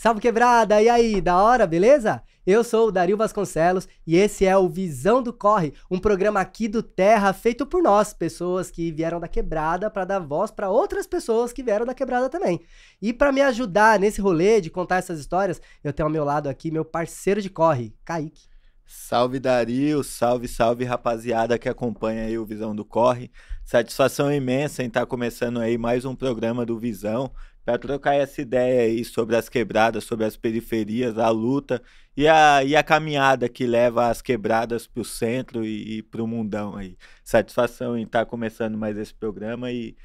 Salve quebrada, e aí, da hora, beleza? Eu sou o Dario Vasconcelos e esse é o Visão do Corre, um programa aqui do Terra feito por nós, pessoas que vieram da quebrada para dar voz para outras pessoas que vieram da quebrada também. E para me ajudar nesse rolê de contar essas histórias, eu tenho ao meu lado aqui meu parceiro de corre, Kaique. Salve Dario, salve, salve rapaziada que acompanha aí o Visão do Corre. Satisfação imensa em estar começando aí mais um programa do Visão para trocar essa ideia aí sobre as quebradas, sobre as periferias, a luta e a caminhada que leva as quebradas para o centro e para o mundão aí. Satisfação em estar começando mais esse programa e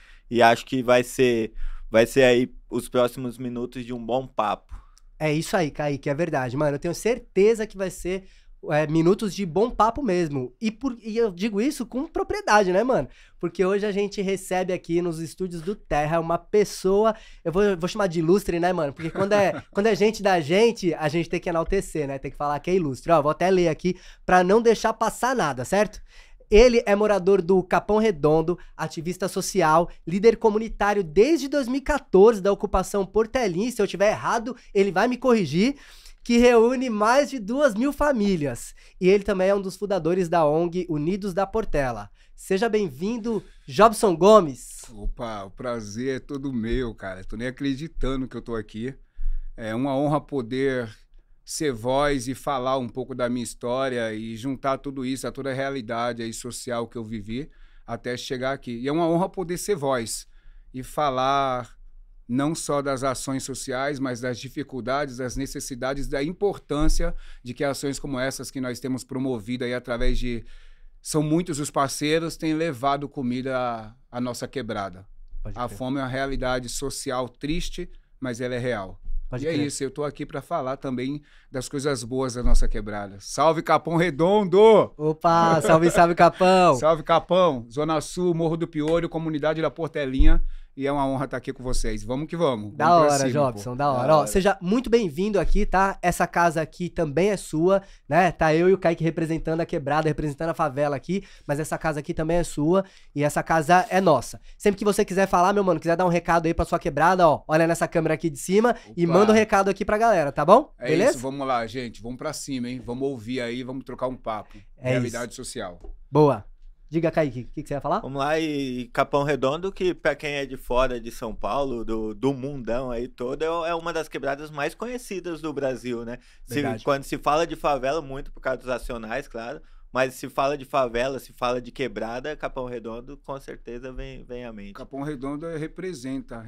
acho que vai ser aí os próximos minutos de um bom papo. É isso aí, Kaique, é verdade, mano. Eu tenho certeza que vai ser minutos de bom papo mesmo. E eu digo isso com propriedade, né, mano? Porque hoje a gente recebe aqui nos estúdios do Terra uma pessoa, eu vou chamar de ilustre, né, mano? Porque quando é gente da gente, a gente tem que enaltecer, né? Tem que falar que é ilustre. Ó, vou até ler aqui pra não deixar passar nada, certo? Ele é morador do Capão Redondo, ativista social, líder comunitário desde 2014 da ocupação Portelinha. Se eu estiver errado, ele vai me corrigir. Que reúne mais de 2.000 famílias. E ele também é um dos fundadores da ONG Unidos da Portela. Seja bem-vindo, Jobson Gomes. Opa, o prazer é todo meu, cara. Tô nem acreditando que eu tô aqui. É uma honra poder ser voz e falar um pouco da minha história e juntar tudo isso, a toda a realidade aí social que eu vivi até chegar aqui. E é uma honra poder ser voz e falar não só das ações sociais, mas das dificuldades, das necessidades, da importância de que ações como essas que nós temos promovido aí através de... São muitos os parceiros, têm levado comida à nossa quebrada. A fome é uma realidade social triste, mas ela é real. Pode e é crer. isso, eu tô aqui para falar também das coisas boas da nossa quebrada. Salve Capão Redondo! Opa, salve, salve, Capão! Salve Capão! Zona Sul, Morro do Piolho, Comunidade da Portelinha. E é uma honra estar aqui com vocês. Vamos que vamos. Da Vamos pra hora, cima, Jobson, pô. da hora. Ó, seja muito bem-vindo aqui, tá? Essa casa aqui também é sua, né? Tá eu e o Kaique representando a quebrada, representando a favela aqui, mas essa casa aqui também é sua e essa casa é nossa. Sempre que você quiser falar, meu mano, quiser dar um recado aí pra sua quebrada, ó, olha nessa câmera aqui de cima e manda um recado aqui pra galera, tá bom? É Beleza? isso, vamos lá, gente. Vamos pra cima, hein? Vamos ouvir aí, vamos trocar um papo. É Realidade social. Boa. Diga, Kaique, o que você ia falar? Vamos lá, e Capão Redondo, que pra quem é de fora de São Paulo, do mundão aí todo, é uma das quebradas mais conhecidas do Brasil, né? Quando se fala de favela, muito por causa dos Racionais, claro, mas se fala de favela, se fala de quebrada, Capão Redondo com certeza vem à mente. Capão Redondo representa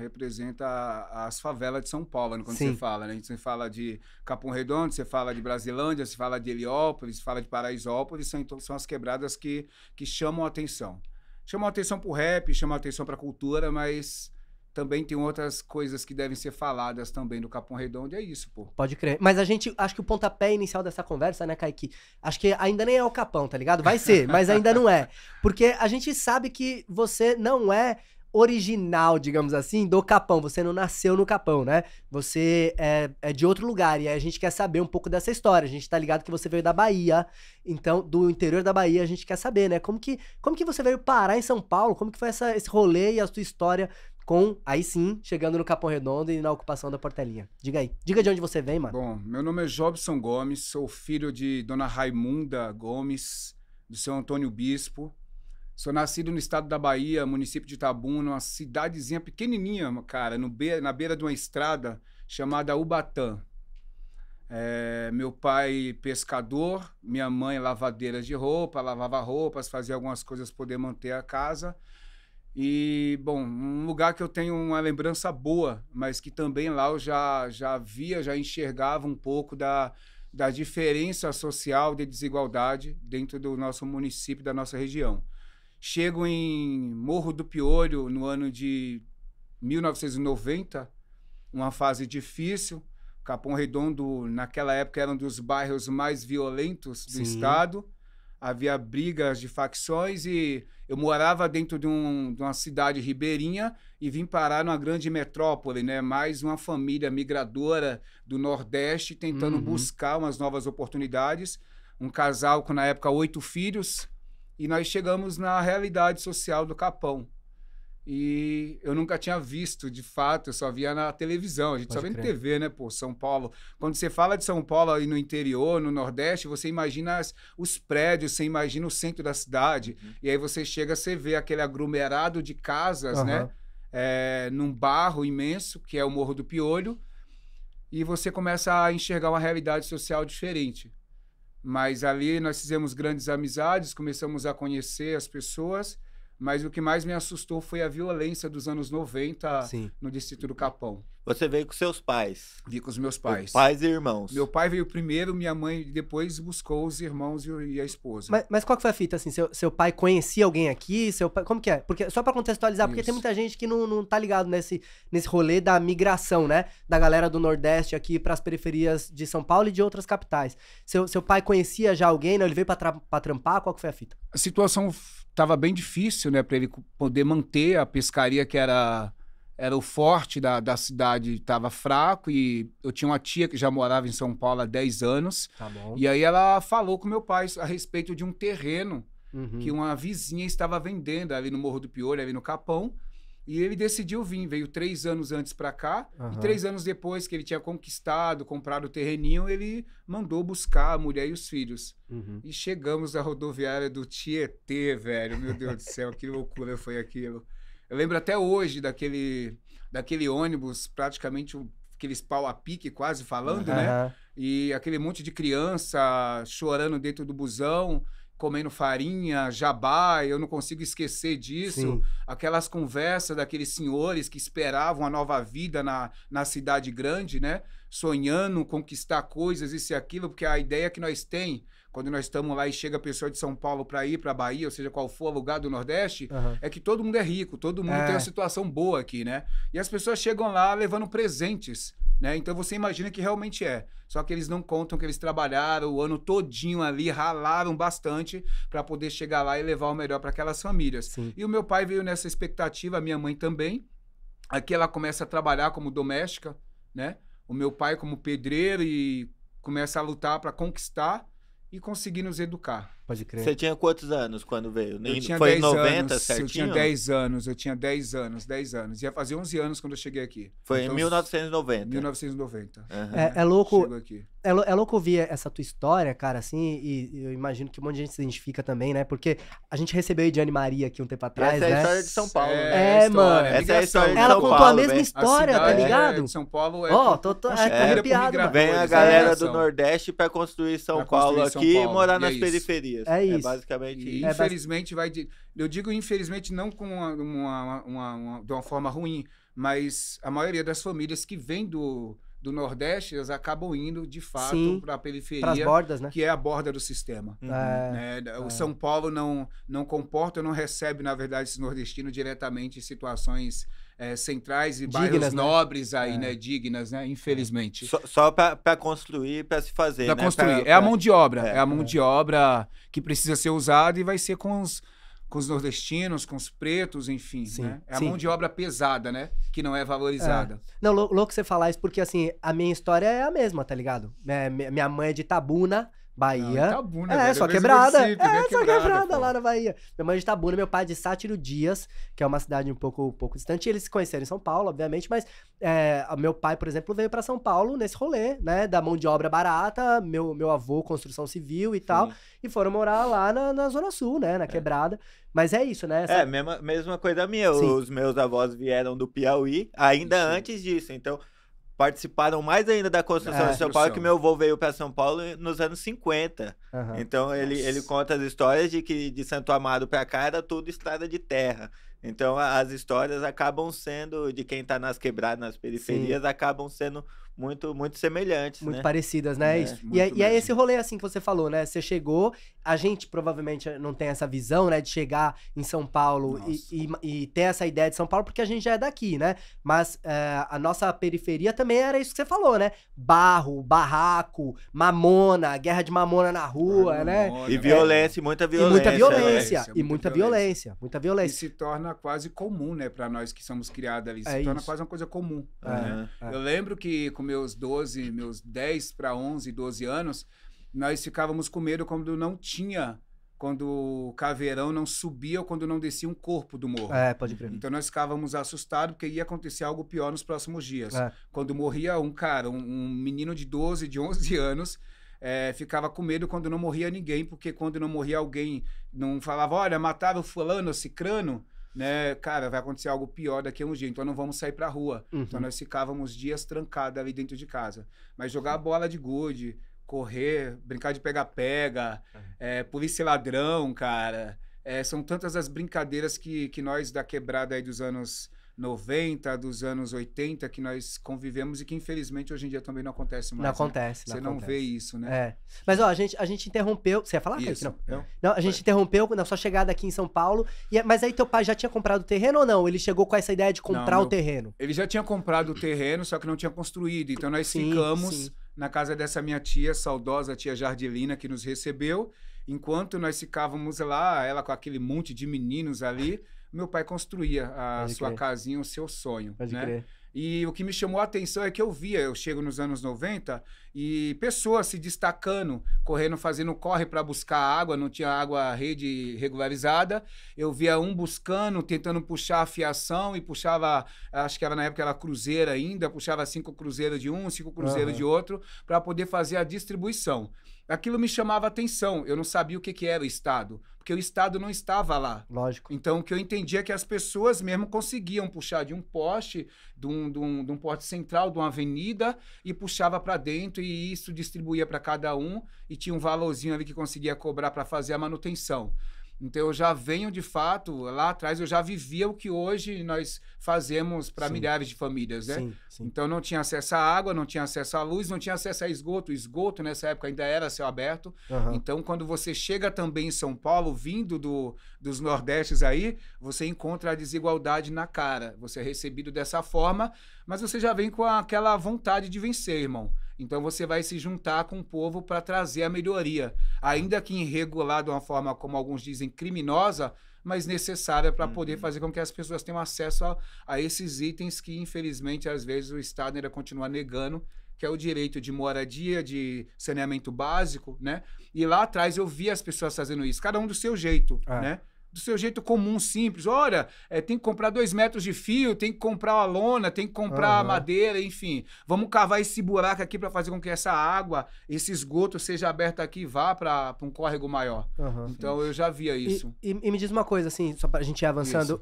as favelas de São Paulo, né? Quando Sim. você fala, né? Você fala de Capão Redondo, você fala de Brasilândia, você fala de Heliópolis, você fala de Paraisópolis, são as quebradas que chamam a atenção. Chamam a atenção pro rap, chamam a atenção pra cultura, mas também tem outras coisas que devem ser faladas também do Capão Redondo, e é isso, pô. Pode crer. Mas a gente, acho que o pontapé inicial dessa conversa, né, Kaique? Acho que ainda nem é o Capão, tá ligado? Vai ser, mas ainda não é. Porque a gente sabe que você não é original, digamos assim, do Capão. Você não nasceu no Capão, né? Você é de outro lugar. E aí a gente quer saber um pouco dessa história. A gente tá ligado que você veio da Bahia. Então, do interior da Bahia, a gente quer saber, né? Como que você veio parar em São Paulo? Como que foi esse rolê e a sua história aí sim, chegando no Capão Redondo e na ocupação da Portelinha? Diga aí. Diga de onde você vem, mano. Bom, meu nome é Jobson Gomes, sou filho de Dona Raimunda Gomes, do seu Antônio Bispo. Sou nascido no estado da Bahia, município de Itabuna, uma cidadezinha pequenininha, cara, na beira de uma estrada chamada Ubatã. Meu pai pescador, minha mãe lavadeira de roupa, lavava roupas, fazia algumas coisas para poder manter a casa. E, bom, um lugar que eu tenho uma lembrança boa, mas que também lá eu já via, já enxergava um pouco da diferença social, de desigualdade dentro do nosso município, da nossa região. Chego em Morro do Piolho no ano de 1990, uma fase difícil. Capão Redondo, naquela época, era um dos bairros mais violentos do estado. Havia brigas de facções e eu morava dentro de uma cidade ribeirinha e vim parar numa grande metrópole, né? Mais uma família migradora do Nordeste tentando buscar umas novas oportunidades. Um casal com, na época, 8 filhos. E nós chegamos na realidade social do Capão. E eu nunca tinha visto, de fato, eu só via na televisão. A gente só vê na TV, né, pô, São Paulo. Quando você fala de São Paulo aí no interior, no Nordeste, você imagina os prédios, você imagina o centro da cidade. E aí você chega, você vê aquele aglomerado de casas, né, num bairro imenso, que é o Morro do Piolho, e você começa a enxergar uma realidade social diferente. Mas ali nós fizemos grandes amizades, começamos a conhecer as pessoas. Mas o que mais me assustou foi a violência dos anos 90 no distrito do Capão. Você veio com seus pais? Vi com os meus pais. Pais e irmãos. Meu pai veio primeiro, minha mãe depois buscou os irmãos e a esposa. Mas qual que foi a fita, assim? Seu pai conhecia alguém aqui? Seu pai, como que é? Porque, só pra contextualizar, porque tem muita gente que não tá ligado nesse rolê da migração, né? Da galera do Nordeste aqui pras periferias de São Paulo e de outras capitais. Seu pai conhecia já alguém, não? Ele veio pra trampar? Qual que foi a fita? A situação tava bem difícil, né? Pra ele poder manter a pescaria, que era o forte da cidade, estava fraco, e eu tinha uma tia que já morava em São Paulo há 10 anos. Tá bom. E aí ela falou com meu pai a respeito de um terreno que uma vizinha estava vendendo ali no Morro do Piolho, ali no Capão, e ele decidiu vir. Veio 3 anos antes para cá, e 3 anos depois que ele tinha conquistado, comprado o terreninho, ele mandou buscar a mulher e os filhos. E chegamos à rodoviária do Tietê, velho. Meu Deus do céu, que loucura foi aquilo. Eu lembro até hoje daquele ônibus, praticamente aqueles pau a pique quase falando, né? E aquele monte de criança chorando dentro do busão, comendo farinha, jabá, eu não consigo esquecer disso. Sim. Aquelas conversas daqueles senhores que esperavam a nova vida na cidade grande, né? Sonhando conquistar coisas, isso e aquilo, porque a ideia que nós temos, quando nós estamos lá e chega a pessoa de São Paulo para ir para Bahia, ou seja, qual for o lugar do Nordeste, é que todo mundo é rico, todo mundo tem uma situação boa aqui, né? E as pessoas chegam lá levando presentes, né? Então você imagina que realmente é. Só que eles não contam que eles trabalharam o ano todinho ali, ralaram bastante para poder chegar lá e levar o melhor para aquelas famílias. Sim. E o meu pai veio nessa expectativa, a minha mãe também. Aqui ela começa a trabalhar como doméstica, né? O meu pai como pedreiro, e começa a lutar para conquistar e conseguir nos educar. Pode crer. Você tinha quantos anos quando veio? Eu tinha Foi 10 em 90, anos, certinho? eu tinha 10 anos, eu tinha 10 anos. Ia fazer 11 anos quando eu cheguei aqui. Foi Então, em 1990. 1990. É louco. Chego aqui. É louco ouvir essa tua história, cara, assim, e eu imagino que um monte de gente se identifica também, né? Porque a gente recebeu a Ediane Maria aqui um tempo atrás, Essa é a né? história de São Paulo. Mano. Essa é a história de Ela São contou Paulo, a mesma velho. história, tá ligado? De São Paulo é Ó, tô arrepiado, mano. Vem a galera do Nordeste pra construir São Paulo aqui e morar nas periferias. É isso. Basicamente E, isso. infelizmente eu digo infelizmente não com de uma forma ruim, mas a maioria das famílias que vêm do Nordeste, elas acabam indo de fato para a periferia, pras bordas, né? que é a borda do sistema. O São Paulo não comporta, não recebe, na verdade, esse nordestino diretamente em situações centrais e bairros nobres aí, né? Dignas, né? Infelizmente. Só para construir, para se fazer, Para né? construir. É a mão de obra. É a mão de obra que precisa ser usada, e vai ser com os nordestinos, com os pretos, enfim, né? É a mão de obra pesada, né? Que não é valorizada. Não, louco você falar isso, porque assim, a minha história é a mesma, tá ligado? Minha mãe é de Itabuna, Bahia. Itabuna, velho, só mesmo quebrada. município, né? Só quebrada Pô. lá na Bahia. Minha mãe é de Itabuna, meu pai é de Sátiro Dias, que é uma cidade um pouco distante. Eles se conheceram em São Paulo, obviamente, mas meu pai, por exemplo, veio pra São Paulo nesse rolê, né? Da mão de obra barata, meu avô, construção civil e tal, e foram morar lá na Zona Sul, né? Na quebrada. Mas é isso, né? Mesma coisa minha. Sim. Os meus avós vieram do Piauí ainda antes disso, então participaram mais ainda da construção de São Paulo, que meu avô veio para São Paulo nos anos 50. Então ele conta as histórias de que de Santo Amaro para cá era tudo estrada de terra. Então as histórias acabam sendo, de quem tá nas quebradas, nas periferias, acabam sendo muito semelhantes, muito né? parecidas, né? Isso. E é esse rolê, assim, que você falou, né? Você chegou, a gente provavelmente não tem essa visão, né? De chegar em São Paulo e ter essa ideia de São Paulo, porque a gente já é daqui, né? Mas a nossa periferia também era isso que você falou, né? Barro, barraco, mamona, guerra de mamona na rua, né? E violência, muita violência. Muita violência. E se torna quase comum, né? Pra nós que somos criados ali. Se torna quase uma coisa comum. Né? Eu lembro que com meus 10 para 11, 12 anos, nós ficávamos com medo quando não tinha quando o caveirão não subia ou quando não descia um corpo do morro. Pode crer. Então nós ficávamos assustados porque ia acontecer algo pior nos próximos dias. É. Quando morria um cara, um menino de 12, de 11 anos, ficava com medo quando não morria ninguém, porque quando não morria alguém, não falava, olha, mataram fulano, cicrano, né? Cara, vai acontecer algo pior daqui a um dia, então não vamos sair pra rua. Então nós ficávamos dias trancados ali dentro de casa. Mas jogar bola de gude, correr, brincar de pega-pega, polícia e ladrão, cara. São tantas as brincadeiras que nós da quebrada aí dos anos 90, dos anos 80, que nós convivemos e que infelizmente hoje em dia também não acontece mais. Não acontece, Você não não acontece. vê isso, né? Mas, ó, a gente interrompeu... Você ia falar, Kaique? Isso. Não, a gente interrompeu na sua chegada aqui em São Paulo. Mas aí teu pai já tinha comprado o terreno ou não? Ele chegou com essa ideia de comprar o terreno? Ele já tinha comprado o terreno, só que não tinha construído. Então nós ficamos na casa dessa minha tia, saudosa tia Jardilina, que nos recebeu. Enquanto nós ficávamos lá, ela com aquele monte de meninos ali, meu pai construía a sua casinha, o seu sonho, né? E o que me chamou a atenção é que eu chego nos anos 90 e pessoas se destacando, correndo, fazendo corre para buscar água, não tinha água rede regularizada. Eu via um buscando, tentando puxar a fiação e puxava, acho que era na época era cruzeiro ainda, puxava 5 cruzeiros de um, 5 cruzeiros de outro, para poder fazer a distribuição. Aquilo me chamava a atenção, eu não sabia o que era o Estado, porque o Estado não estava lá. Lógico. Então, o que eu entendia é que as pessoas mesmo conseguiam puxar de um poste, de um poste central, de uma avenida, e puxava para dentro, e isso distribuía para cada um, e tinha um valorzinho ali que conseguia cobrar para fazer a manutenção. Então, eu já venho, de fato, lá atrás eu já vivia o que hoje nós fazemos para milhares de famílias, né? Sim. Então, não tinha acesso à água, não tinha acesso à luz, não tinha acesso a esgoto. O esgoto, nessa época, ainda era céu aberto. Então, quando você chega também em São Paulo, vindo dos Nordestes aí, você encontra a desigualdade na cara. Você é recebido dessa forma, mas você já vem com aquela vontade de vencer, irmão. Então você vai se juntar com o povo para trazer a melhoria, ainda que irregular de uma forma, como alguns dizem, criminosa, mas necessária para poder fazer com que as pessoas tenham acesso a esses itens que, infelizmente, às vezes o Estado ainda continua negando, que é o direito de moradia, de saneamento básico, né? E lá atrás eu vi as pessoas fazendo isso, cada um do seu jeito, né? Do seu jeito comum, simples. Olha, tem que comprar 2 metros de fio, tem que comprar uma lona, tem que comprar madeira, enfim. Vamos cavar esse buraco aqui para fazer com que essa água, esse esgoto seja aberto aqui e vá para um córrego maior. Então, eu já via isso. E me diz uma coisa, assim, só pra gente ir avançando.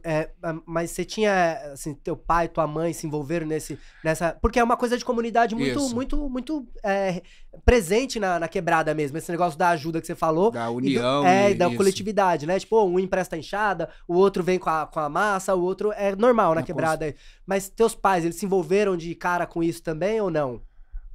Mas você tinha, assim, teu pai, tua mãe se envolveram nessa... Porque é uma coisa de comunidade muito presente na quebrada mesmo. Esse negócio da ajuda que você falou. Da união. Da coletividade, né? Tipo, um empresta a enxada, o outro vem com a massa, o outro... É normal na quebrada. Mas teus pais, eles se envolveram de cara com isso também ou não?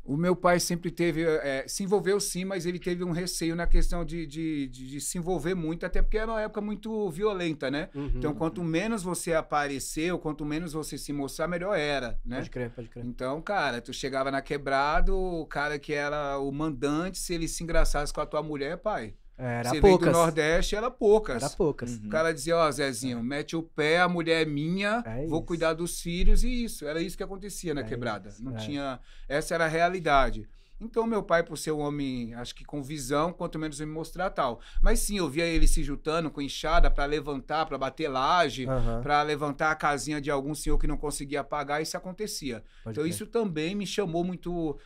O meu pai sempre teve... se envolveu sim, mas ele teve um receio na questão de se envolver muito, até porque era uma época muito violenta, né? Então, quanto menos você aparecer, ou quanto menos você se mostrar, melhor era, né? Pode crer. Então, cara, tu chegava na quebrada, o cara que era o mandante, se ele se engraçasse com a tua mulher, pai... Era você poucas. Vem do Nordeste, era poucas. O cara dizia, ó, Zezinho, mete o pé, a mulher é minha, vou cuidar dos filhos, e isso. Era isso que acontecia na quebrada. Não tinha... Essa era a realidade. Então, meu pai, por ser um homem, acho que com visão, quanto menos me mostrar tal. Mas sim, eu via ele se juntando com enxada para levantar, para bater laje, para levantar a casinha de algum senhor que não conseguia pagar, isso acontecia. Então, isso também me chamou muito...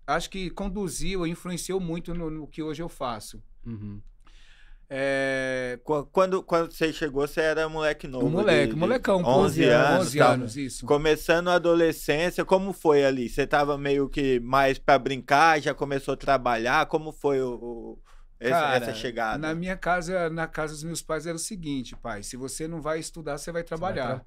Acho que conduziu, influenciou muito no que hoje eu faço. Quando você chegou, você era moleque novo. Molecão, 11 anos. 11 anos, isso. Começando a adolescência, como foi ali? Você tava meio que mais pra brincar, já começou a trabalhar? Como foi essa chegada? Na minha casa, na casa dos meus pais, era o seguinte, pai, se você não vai estudar, você vai trabalhar.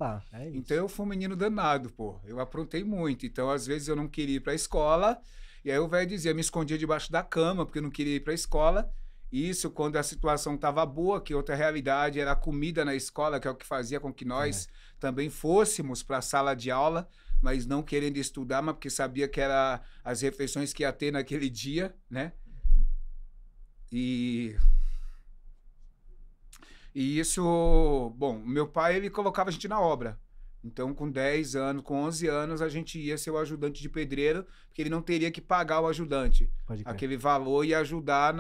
Então eu fui um menino danado, pô. Eu aprontei muito. Então, às vezes, eu não queria ir pra escola. E aí o velho dizia, me escondia debaixo da cama, porque eu não queria ir pra escola. Isso quando a situação estava boa, que outra realidade era a comida na escola, que é o que fazia com que nós também fôssemos para a sala de aula, mas não querendo estudar, mas porque sabia que era as refeições que ia ter naquele dia, né? E isso, bom, meu pai, ele colocava a gente na obra. Então, com 10 anos, com 11 anos, a gente ia ser o ajudante de pedreiro, porque ele não teria que pagar o ajudante. Aquele valor ia ajudar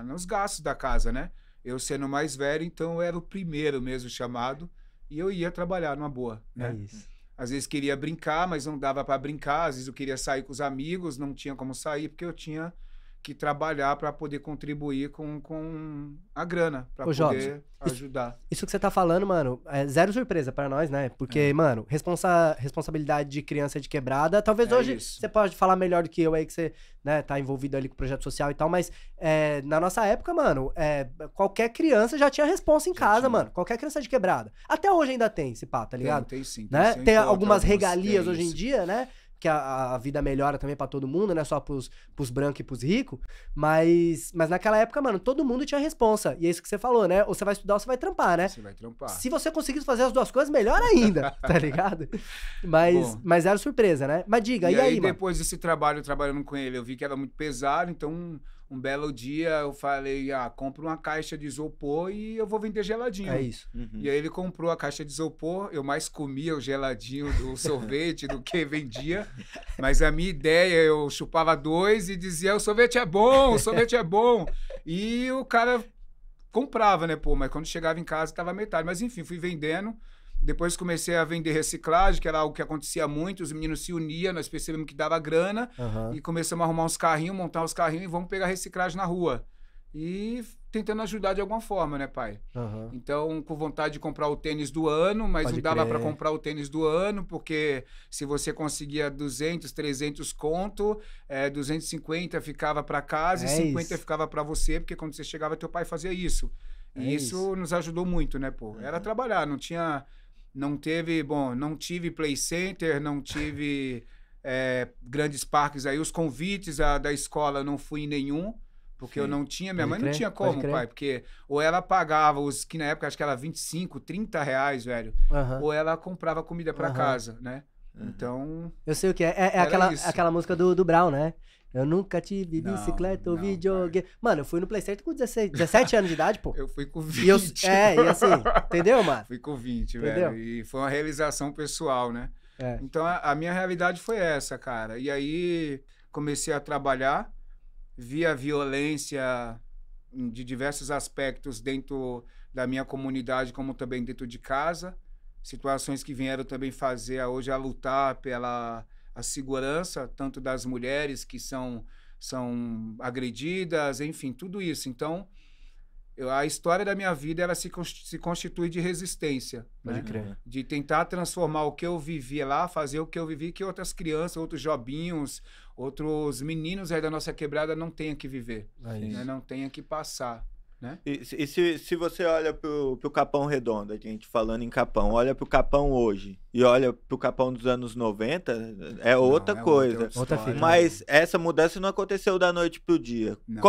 nos gastos da casa, né? Eu sendo mais velho, então eu era o primeiro mesmo chamado. E eu ia trabalhar numa boa, né? É isso. Às vezes queria brincar, mas não dava para brincar. Às vezes eu queria sair com os amigos, não tinha como sair, porque eu tinha que trabalhar para poder contribuir com a grana, para Ô, poder Jobs, ajudar. Isso que você tá falando, mano, é zero surpresa pra nós, né? Porque, mano, responsabilidade de criança de quebrada, talvez É hoje isso. você pode falar melhor do que eu aí, que você, né, tá envolvido ali com o projeto social e tal, mas na nossa época, mano, qualquer criança já tinha responsa em Já casa, tinha. mano. Qualquer criança de quebrada. Até hoje ainda tem esse pá, tá ligado? Tem sim. Né? Você Tem encontra algumas que regalias tem hoje em isso. dia, né? Que a vida melhora também pra todo mundo, né? Só pros brancos e pros ricos. Mas naquela época, mano, todo mundo tinha responsa. E é isso que você falou, né? Ou você vai estudar ou você vai trampar, né? Você vai trampar. Se você conseguir fazer as duas coisas, melhor ainda, tá ligado? Mas era surpresa, né? Mas diga, e aí, mano? depois desse trabalho, trabalhando com ele, eu vi que era muito pesado, então um belo dia eu falei, compra uma caixa de isopor e eu vou vender geladinho. É isso. E aí ele comprou a caixa de isopor, eu mais comia o geladinho do sorvete do que vendia, mas a minha ideia, eu chupava 2 e dizia, o sorvete é bom, o sorvete é bom. E o cara comprava, né, pô, mas quando chegava em casa tava metade. Mas enfim, fui vendendo. Depois comecei a vender reciclagem, que era algo que acontecia muito, os meninos se uniam, nós percebemos que dava grana, Aham. e começamos a arrumar uns carrinhos, montar uns carrinhos e vamos pegar reciclagem na rua. E tentando ajudar de alguma forma, né, pai? Aham. Então, com vontade de comprar o tênis do ano, mas Pode não dava para crer. comprar o tênis do ano, porque se você conseguia 200, 300 conto, 250 ficava para casa É e 50 isso. ficava para você, porque quando você chegava, teu pai fazia isso. É E isso nos ajudou muito, né, pô? Era trabalhar, não tive play center, não tive grandes parques aí, os convites da escola não fui em nenhum, porque eu não tinha, minha Pode mãe crer, não tinha pode como, crer. pai, porque ou ela pagava os que na época acho que era 25, 30 reais, velho, Aham. ou ela comprava comida para Aham. casa, né? Então, Eu sei o que é. É Era isso. aquela música do Brown, né? Eu nunca tive Não, bicicleta ou não, videogame. Mano, eu fui no PlayStation com 17 anos de idade, pô. eu fui com E 20. e assim, entendeu, mano? Fui com 20, Entendeu? velho, e foi uma realização pessoal, né? É. Então, a minha realidade foi essa, cara. E aí, comecei a trabalhar, vi a violência de diversos aspectos dentro da minha comunidade, como também dentro de casa. Situações que vieram também fazer hoje a lutar pela a segurança, tanto das mulheres que são agredidas, enfim, tudo isso. Então, a história da minha vida ela se constitui de resistência, Pode né? crer. De tentar transformar o que eu vivi lá, fazer o que eu vivi que outras crianças, outros jobinhos, outros meninos aí da nossa quebrada não tenham que viver, É né? isso. Não tenham que passar, né? E se você olha pro Capão Redondo, a gente falando em Capão, olha pro Capão hoje e olha pro Capão dos anos 90, é outra Não, coisa. Outra história, fita. Mas essa mudança não aconteceu da noite pro dia. Não.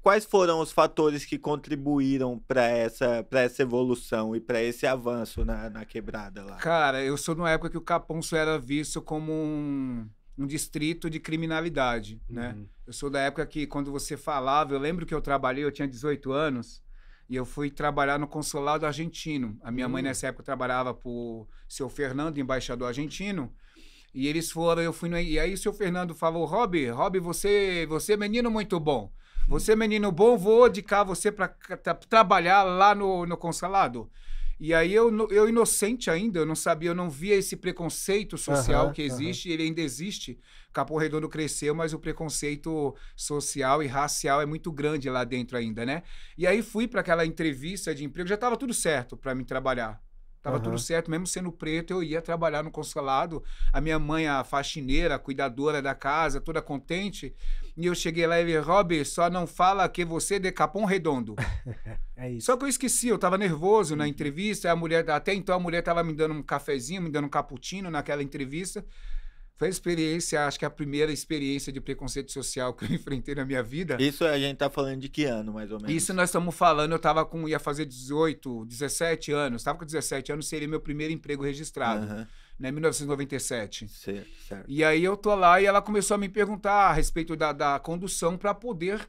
Quais foram os fatores que contribuíram para essa evolução e para esse avanço na quebrada lá? Cara, eu sou numa época que o Capão só era visto como um distrito de criminalidade, né? Uhum. Eu sou da época que, quando você falava, eu lembro que eu trabalhei, eu tinha 18 anos, e eu fui trabalhar no consulado argentino. A minha mãe, nessa época, trabalhava pro seu Fernando, embaixador argentino, e eles foram, e aí o seu Fernando falou, Rob, você é menino muito bom. Você é menino bom, vou indicar você para trabalhar lá no consulado. E aí eu inocente ainda, eu não sabia, eu não via esse preconceito social Aham, que existe, ele ainda existe. Capão Redondo cresceu, mas o preconceito social e racial é muito grande lá dentro ainda, né? E aí fui para aquela entrevista de emprego, já estava tudo certo para mim trabalhar. Tava tudo certo, mesmo sendo preto, eu ia trabalhar no consulado. A minha mãe, a faxineira, a cuidadora da casa, toda contente. E eu cheguei lá e ele, Rob, só não fala que você é de Capão Redondo. É isso. Só que eu esqueci, eu tava nervoso na entrevista, até então a mulher tava me dando um cafezinho, me dando um cappuccino naquela entrevista. Foi a experiência, acho que a primeira experiência de preconceito social que eu enfrentei na minha vida. Isso a gente tá falando de que ano, mais ou menos? Isso nós estamos falando, ia fazer 18, 17 anos, estava com 17 anos, seria meu primeiro emprego registrado, né, 1997. Certo. E aí eu tô lá e ela começou a me perguntar a respeito da condução para poder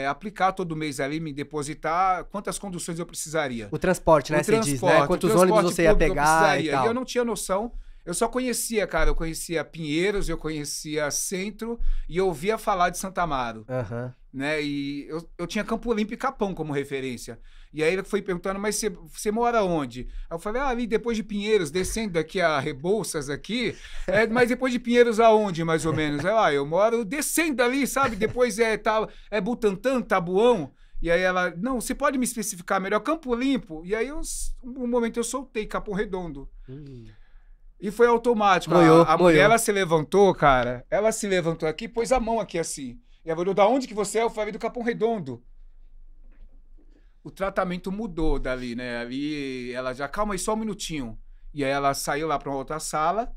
aplicar todo mês ali, me depositar, quantas conduções eu precisaria. O transporte, né? O Você diz, né? transporte, Quantos o transporte ônibus você ia público eu pegar e precisaria. tal. E eu não tinha noção. Eu só conhecia, cara, eu conhecia Pinheiros, eu conhecia Centro e eu ouvia falar de Santa Amaro. Aham. né? E eu tinha Campo Limpo e Capão como referência. E aí ele foi perguntando, mas você mora onde? Aí eu falei, ali depois de Pinheiros, descendo daqui a Rebouças aqui, mas depois de Pinheiros aonde, mais ou menos? Aí, eu moro descendo ali, sabe? Depois é Butantã, Tabuão. E aí ela, não, você pode me especificar melhor? Campo Limpo. E aí, um momento eu soltei Capão Redondo. E foi automático. A mulher, ela se levantou, cara. Ela se levantou aqui, pôs a mão aqui assim. E ela falou, da onde que você é? Eu falei, do Capão Redondo. O tratamento mudou dali, né? Ali, ela já, calma aí, só um minutinho. E aí ela saiu lá para uma outra sala.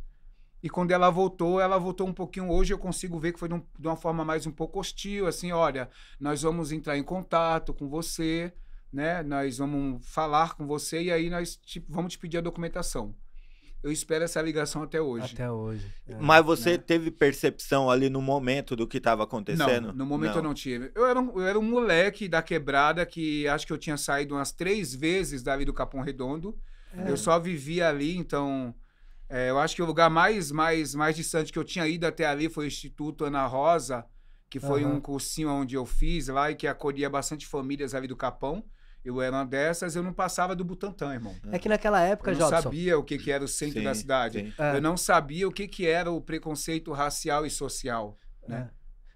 E quando ela voltou um pouquinho. Hoje eu consigo ver que foi de uma forma mais um pouco hostil. Assim, olha, nós vamos entrar em contato com você, né? Nós vamos falar com você e aí nós vamos te pedir a documentação. Eu espero essa ligação até hoje. Até hoje. Mas você teve percepção ali no momento do que estava acontecendo? Não, no momento eu não tive. Eu era um moleque da quebrada que acho que eu tinha saído umas 3 vezes dali do Capão Redondo. Eu só vivia ali, então... eu acho que o lugar mais distante que eu tinha ido até ali foi o Instituto Ana Rosa, que foi um cursinho onde eu fiz lá e que acolhia bastante famílias ali do Capão. Eu era uma dessas, eu não passava do Butantã, irmão. É que naquela época, eu não Jobson, sabia o que era o centro da cidade. Eu não sabia o que era o preconceito racial e social, né?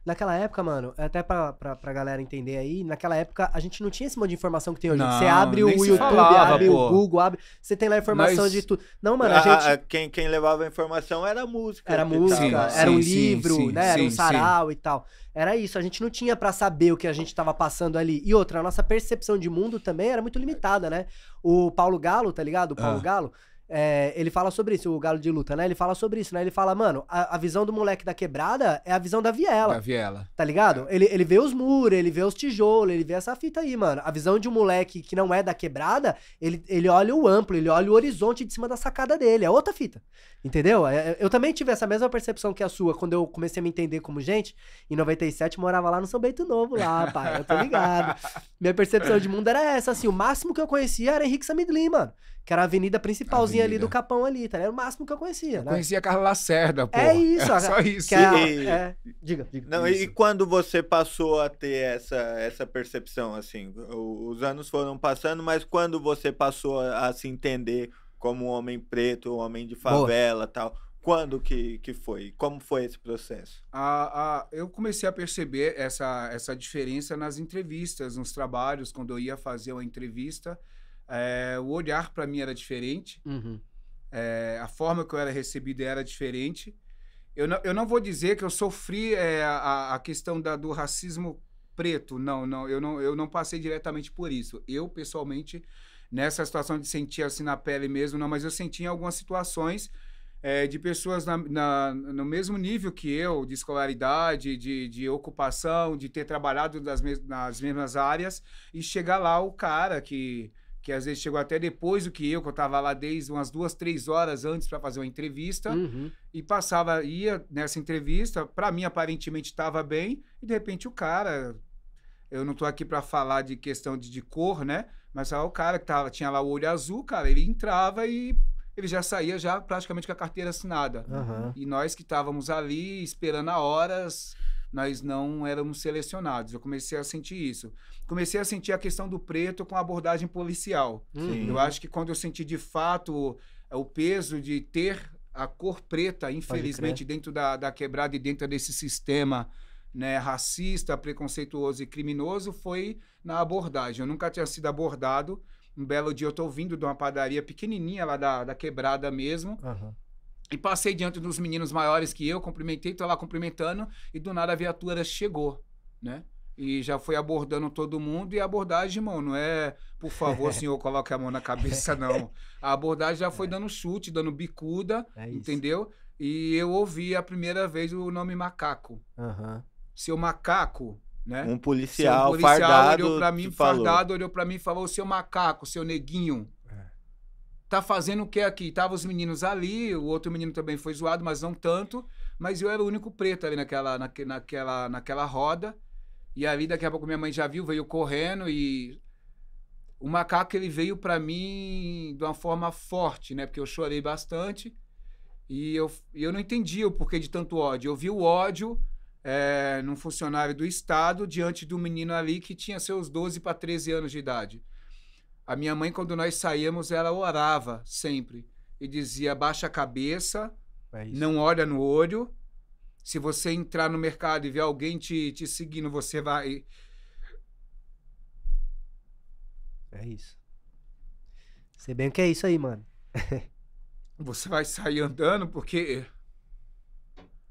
Naquela época, mano, até pra galera entender aí, naquela época a gente não tinha esse monte de informação que tem hoje. Não, você abre o nem se YouTube, falava, abre pô. o Google, você tem lá a informação de tudo. Não, mano, Quem levava a informação era a música. Era música, era um livro, né? Era um sim. sarau e tal. Era isso, a gente não tinha pra saber o que a gente tava passando ali. E outra, a nossa percepção de mundo também era muito limitada, né? O Paulo Galo, tá ligado? O Paulo Galo, ele fala sobre isso, o Galo de Luta, né? Ele fala sobre isso, né? Ele fala, mano, a visão do moleque da quebrada é a visão da viela. Da viela. Tá ligado? Ele vê os muros, ele vê os tijolos, ele vê essa fita aí, mano. A visão de um moleque que não é da quebrada, ele olha o amplo, ele olha o horizonte de cima da sacada dele. É outra fita. Entendeu? Eu também tive essa mesma percepção que a sua quando eu comecei a me entender como gente. Em 97, morava lá no São Bento Novo, lá, pai. Eu tô ligado. Minha percepção de mundo era essa, assim. O máximo que eu conhecia era Henrique Samidlin, mano. Que era a avenida principalzinha ali do Capão ali, tá? Era o máximo que eu conhecia, né? Eu conhecia a Carla Lacerda, pô. É isso. Só isso. Diga. Não, e quando você passou a ter essa percepção, assim? Os anos foram passando, mas quando você passou a se entender como um homem preto, um homem de favela e tal, quando que foi? Como foi esse processo? Eu comecei a perceber essa diferença nas entrevistas, nos trabalhos, quando eu ia fazer uma entrevista. O olhar para mim era diferente, a forma que eu era recebido era diferente. Eu não vou dizer que eu sofri a questão do racismo preto, não, eu não passei diretamente por isso. Eu, pessoalmente, nessa situação de sentir assim na pele mesmo, não, mas eu senti em algumas situações de pessoas no mesmo nível que eu, de escolaridade, de ocupação, de ter trabalhado nas mesmas áreas, e chegar lá o cara que às vezes chegou até depois do que eu estava lá desde umas 2, 3 horas antes para fazer uma entrevista, e ia nessa entrevista, para mim aparentemente estava bem, e de repente o cara, eu não estou aqui para falar de questão de cor, né? Mas o cara que tinha lá o olho azul, cara, ele entrava e ele já saía já praticamente com a carteira assinada. E nós que estávamos ali esperando há horas, nós não éramos selecionados. Eu comecei a sentir isso. Comecei a sentir a questão do preto com a abordagem policial. Eu acho que quando eu senti de fato o peso de ter a cor preta, infelizmente, dentro da quebrada e dentro desse sistema, né, racista, preconceituoso e criminoso, foi na abordagem. Eu nunca tinha sido abordado. Um belo dia eu tô vindo de uma padaria pequenininha lá da quebrada mesmo, e passei diante dos meninos maiores que eu, cumprimentei, tô lá cumprimentando, e do nada a viatura chegou, né? E já foi abordando todo mundo, e a abordagem, irmão, não é, por favor, senhor, coloque a mão na cabeça, não. A abordagem já foi dando chute, dando bicuda, entendeu? E eu ouvi a primeira vez o nome Macaco. Seu Macaco, né? Um policial fardado olhou pra mim, olhou pra mim e falou, seu Macaco, seu neguinho, tá fazendo o que aqui? Tava os meninos ali, o outro menino também foi zoado, mas não tanto, mas eu era o único preto ali naquela roda, e ali daqui a pouco minha mãe já viu, veio correndo, e o Macaco, ele veio pra mim de uma forma forte, né? Porque eu chorei bastante, e eu não entendi o porquê de tanto ódio. Eu vi o ódio num funcionário do Estado, diante de um menino ali que tinha seus 12 para 13 anos de idade. A minha mãe, quando nós saíamos, ela orava sempre e dizia, baixa a cabeça, não olha no olho. Se você entrar no mercado e ver alguém te seguindo, você vai... É isso. Sei bem o que é isso aí, mano. Você vai sair andando porque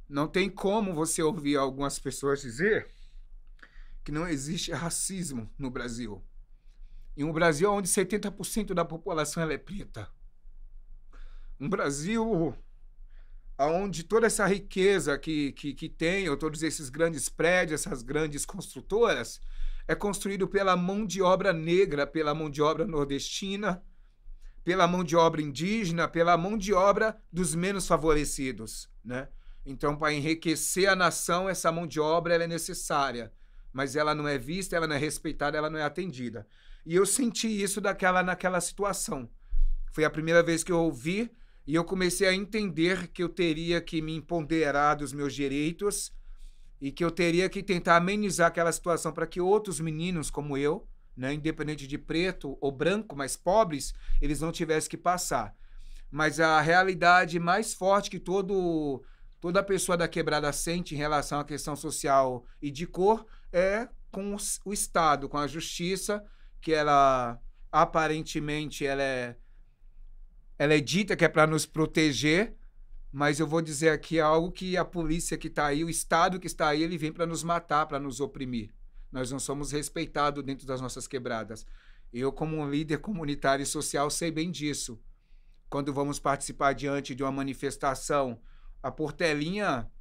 não tem como você ouvir algumas pessoas dizer que não existe racismo no Brasil. Em um Brasil onde 70% da população ela é preta. Um Brasil onde toda essa riqueza que tem, ou todos esses grandes prédios, essas grandes construtoras, é construído pela mão de obra negra, pela mão de obra nordestina, pela mão de obra indígena, pela mão de obra dos menos favorecidos, né? Então, para enriquecer a nação, essa mão de obra ela é necessária, mas ela não é vista, ela não é respeitada, ela não é atendida. E eu senti isso naquela situação. Foi a primeira vez que eu ouvi e eu comecei a entender que eu teria que me empoderar dos meus direitos e que eu teria que tentar amenizar aquela situação para que outros meninos como eu, né, independente de preto ou branco, mas pobres, eles não tivessem que passar. Mas a realidade mais forte que toda pessoa da quebrada sente em relação à questão social e de cor é com o Estado, com a justiça, que ela aparentemente ela é dita que é para nos proteger, mas eu vou dizer aqui algo que a polícia que está aí, o Estado que está aí, ele vem para nos matar, para nos oprimir. Nós não somos respeitados dentro das nossas quebradas. Eu, como um líder comunitário e social, sei bem disso. Quando vamos participar diante de uma manifestação, a portelinha...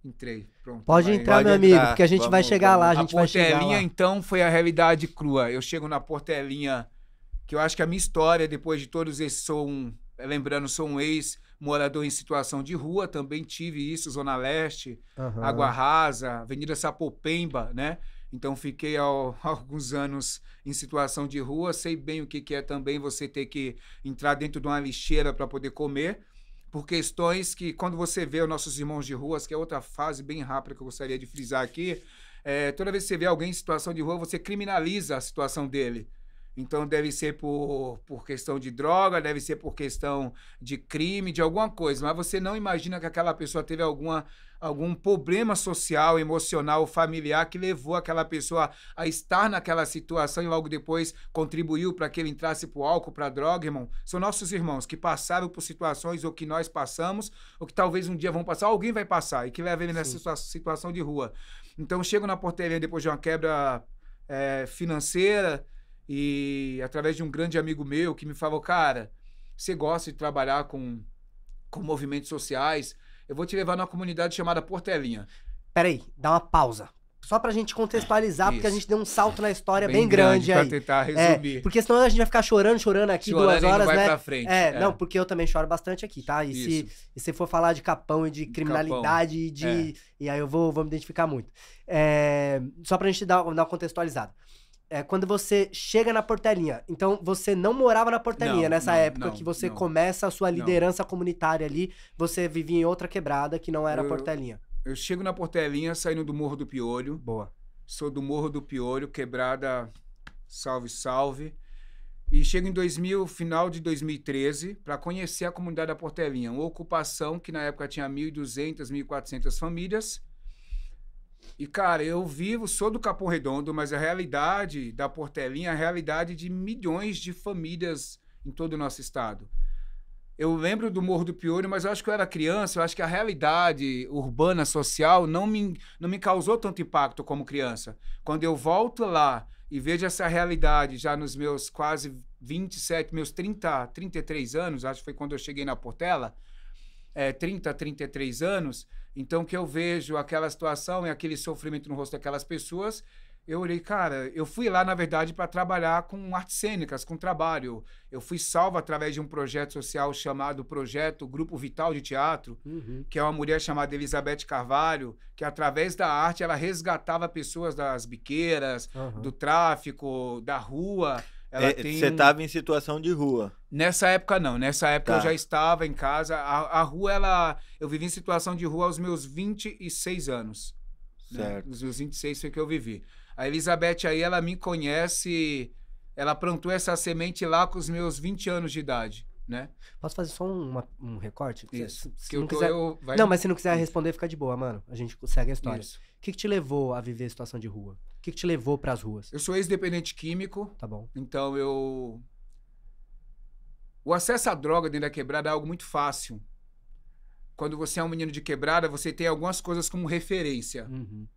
entrei. Pronto. Pode entrar, meu amigo, porque a gente vai chegar lá, a gente vai chegar lá. A portelinha, então, foi a realidade crua. Eu chego na portelinha, que eu acho que a minha história, depois de todos esses, sou um ex-morador em situação de rua, também tive isso, Zona Leste, Água Rasa, Avenida Sapopemba, né? Então, fiquei há alguns anos em situação de rua, sei bem o que é também você ter que entrar dentro de uma lixeira para poder comer, por questões que, quando você vê os nossos irmãos de ruas, que é outra fase bem rápida que eu gostaria de frisar aqui, toda vez que você vê alguém em situação de rua, você criminaliza a situação dele. Então, deve ser por questão de droga, deve ser por questão de crime, de alguma coisa. Mas você não imagina que aquela pessoa teve algum problema social, emocional, familiar que levou aquela pessoa a estar naquela situação e logo depois contribuiu para que ele entrasse para o álcool, para a droga, irmão. São nossos irmãos que passaram por situações ou que nós passamos ou que talvez um dia vão passar, alguém vai passar e que leva ele nessa situação de rua. Então, chego na porteria depois de uma quebra financeira, e através de um grande amigo meu que me falou, cara, você gosta de trabalhar com movimentos sociais, eu vou te levar numa comunidade chamada Portelinha. Peraí, dá uma pausa. Só pra gente contextualizar, porque a gente deu um salto na história bem grande aí. Pra tentar resumir. Porque senão a gente vai ficar chorando aqui 2 horas, vai né? Pra frente. Não, porque eu também choro bastante aqui, tá? E se for falar de Capão e de criminalidade, e aí eu vou me identificar muito. Só pra gente dar uma contextualizada. Quando você chega na Portelinha, então você não morava na Portelinha nessa época que você começa a sua liderança comunitária ali, você vivia em outra quebrada que não era a Portelinha. Eu chego na Portelinha saindo do Morro do Piolho. Boa. Sou do Morro do Piolho, quebrada salve, salve. E chego em final de 2013 para conhecer a comunidade da Portelinha, uma ocupação que na época tinha 1.200, 1.400 famílias. E, cara, sou do Capão Redondo, mas a realidade da Portelinha é a realidade de milhões de famílias em todo o nosso estado. Eu lembro do Morro do Piolho, mas eu acho que eu era criança, eu acho que a realidade urbana, social, não me causou tanto impacto como criança. Quando eu volto lá e vejo essa realidade já nos meus quase 27, meus 33 anos, acho que foi quando eu cheguei na Portela, 33 anos, então que eu vejo aquela situação e aquele sofrimento no rosto daquelas pessoas, eu olhei, cara, eu fui lá, na verdade, para trabalhar com artes cênicas, com trabalho. Eu fui salvo através de um projeto social chamado Projeto Grupo Vital de Teatro, que é uma mulher chamada Elizabeth Carvalho, que através da arte ela resgatava pessoas das biqueiras, do tráfico, da rua. Você estava em situação de rua? Nessa época não, nessa época eu já estava em casa. A rua, eu vivi em situação de rua aos meus 26 anos. né? Certo. Os 26 foi que eu vivi. A Elizabeth aí, ela me conhece, ela plantou essa semente lá com os meus 20 anos de idade, né? Posso fazer só um recorte? Isso. Se Que não eu tô, quiser... vai- Não, mas se não quiser Isso. responder, fica de boa, mano. A gente segue a história. Isso. O que te levou a viver a situação de rua? O que te levou pras ruas? Eu sou ex-dependente químico, Tá bom. então o acesso à droga dentro da quebrada é algo muito fácil. Quando você é um menino de quebrada, você tem algumas coisas como referência. Uhum.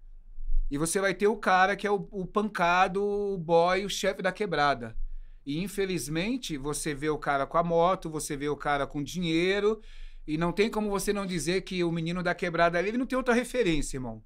E você vai ter o cara que é o pancado, o boy, o chefe da quebrada. E, infelizmente, você vê o cara com a moto, você vê o cara com dinheiro, e não tem como você não dizer que o menino da quebrada ali, ele não tem outra referência, irmão.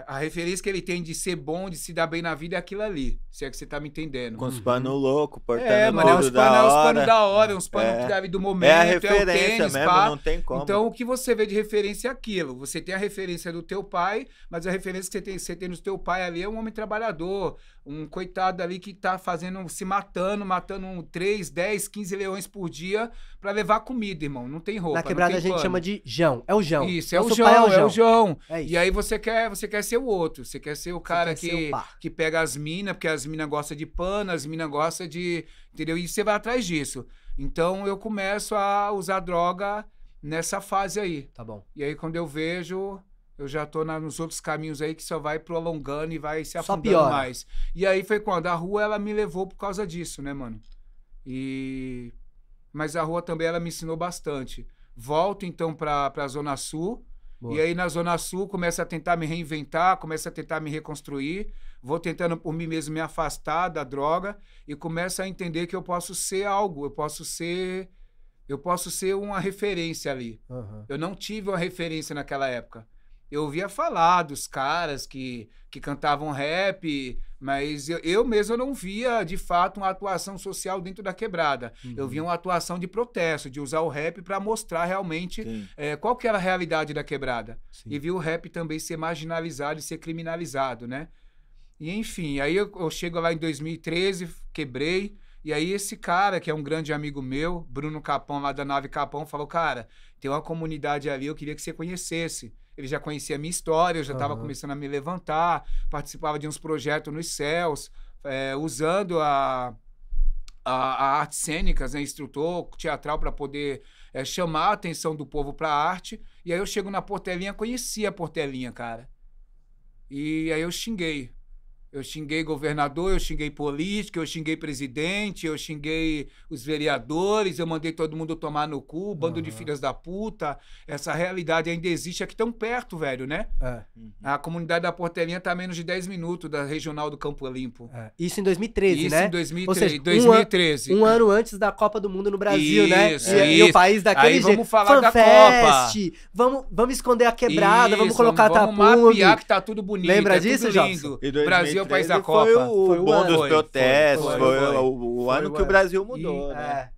A referência que ele tem de ser bom, de se dar bem na vida é aquilo ali, se é que você tá me entendendo. Com os panos loucos, portando Mano, tudo uns da panos hora. da hora, uns panos ali do momento, É a o referência tênis, mesmo, pá. não tem como. Então, o que você vê de referência é aquilo. Você tem a referência do teu pai, mas a referência que você tem no teu pai ali é um homem trabalhador, um coitado ali que tá se matando 3, 10, 15 leões por dia pra levar comida, irmão. Não tem roupa, Na quebrada não a tem gente pano. chama de Jão. É o Jão. Isso, é o Nosso João, pai é o João. É isso. E aí você quer ser o outro. Você quer ser o cara quer ser o pá. que pega as minas, porque as minas gostam de pano, as minas gostam de... Entendeu? E você vai atrás disso. Então eu começo a usar droga nessa fase aí. Tá bom. E aí quando eu vejo, eu já tô nos outros caminhos aí que só vai prolongando e vai se Só afundando piora. mais. E aí foi quando a rua, ela me levou por causa disso, né, mano? Mas a rua também, ela me ensinou bastante. Volto então pra Zona Sul. Boa. E aí na Zona Sul começo a tentar me reinventar, começo a tentar me reconstruir, vou tentando por mim mesmo me afastar da droga e começo a entender que eu posso ser algo, eu posso ser uma referência ali. Uhum. Eu não tive uma referência naquela época. Eu ouvia falar dos caras que cantavam rap, mas eu mesmo não via, de fato, uma atuação social dentro da quebrada. Uhum. Eu via uma atuação de protesto, de usar o rap para mostrar realmente Sim. qual que era a realidade da quebrada. Sim. E vi o rap também ser marginalizado e ser criminalizado, né? E, enfim, aí eu chego lá em 2013, quebrei, e aí esse cara, que é um grande amigo meu, Bruno Capão, lá da Nave Capão, falou, cara, tem uma comunidade ali, eu queria que você conhecesse. Ele já conhecia a minha história, eu já estava começando a me levantar, participava de uns projetos nos céus, usando a artes cênicas, né, instrutor teatral para poder chamar a atenção do povo para a arte. E aí eu chego na Portelinha, conheci a Portelinha, cara. E aí eu xinguei. Eu xinguei governador, eu xinguei político, eu xinguei presidente, eu xinguei os vereadores, eu mandei todo mundo tomar no cu, bando de filhas da puta. Essa realidade ainda existe aqui tão perto, velho, né? É. A comunidade da Portelinha tá a menos de 10 minutos da regional do Campo Limpo. É. Isso em 2013, Isso né? em 2013. Ou seja, 2013. Um ano antes da Copa do Mundo no Brasil, né? Isso, E o isso. país daquele Aí jeito. vamos falar da Fanfest, vamos esconder a quebrada, vamos colocar vamos tapume. mapear que tá tudo bonito. Lembra é disso, tudo Jobson? lindo. E Brasil é o país da 2013 foi Copa. Foi o bom ano. dos protestos, Foi o ano que o Brasil mudou, E- né?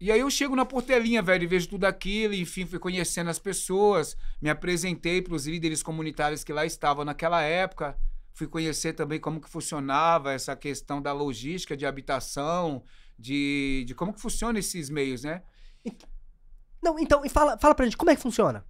E aí eu chego na Portelinha, velho, e vejo tudo aquilo, enfim, fui conhecendo as pessoas, me apresentei para os líderes comunitários que lá estavam naquela época, fui conhecer também como que funcionava essa questão da logística de habitação, de como que funciona esses meios, né? Não, então, e fala pra gente, como é que funciona?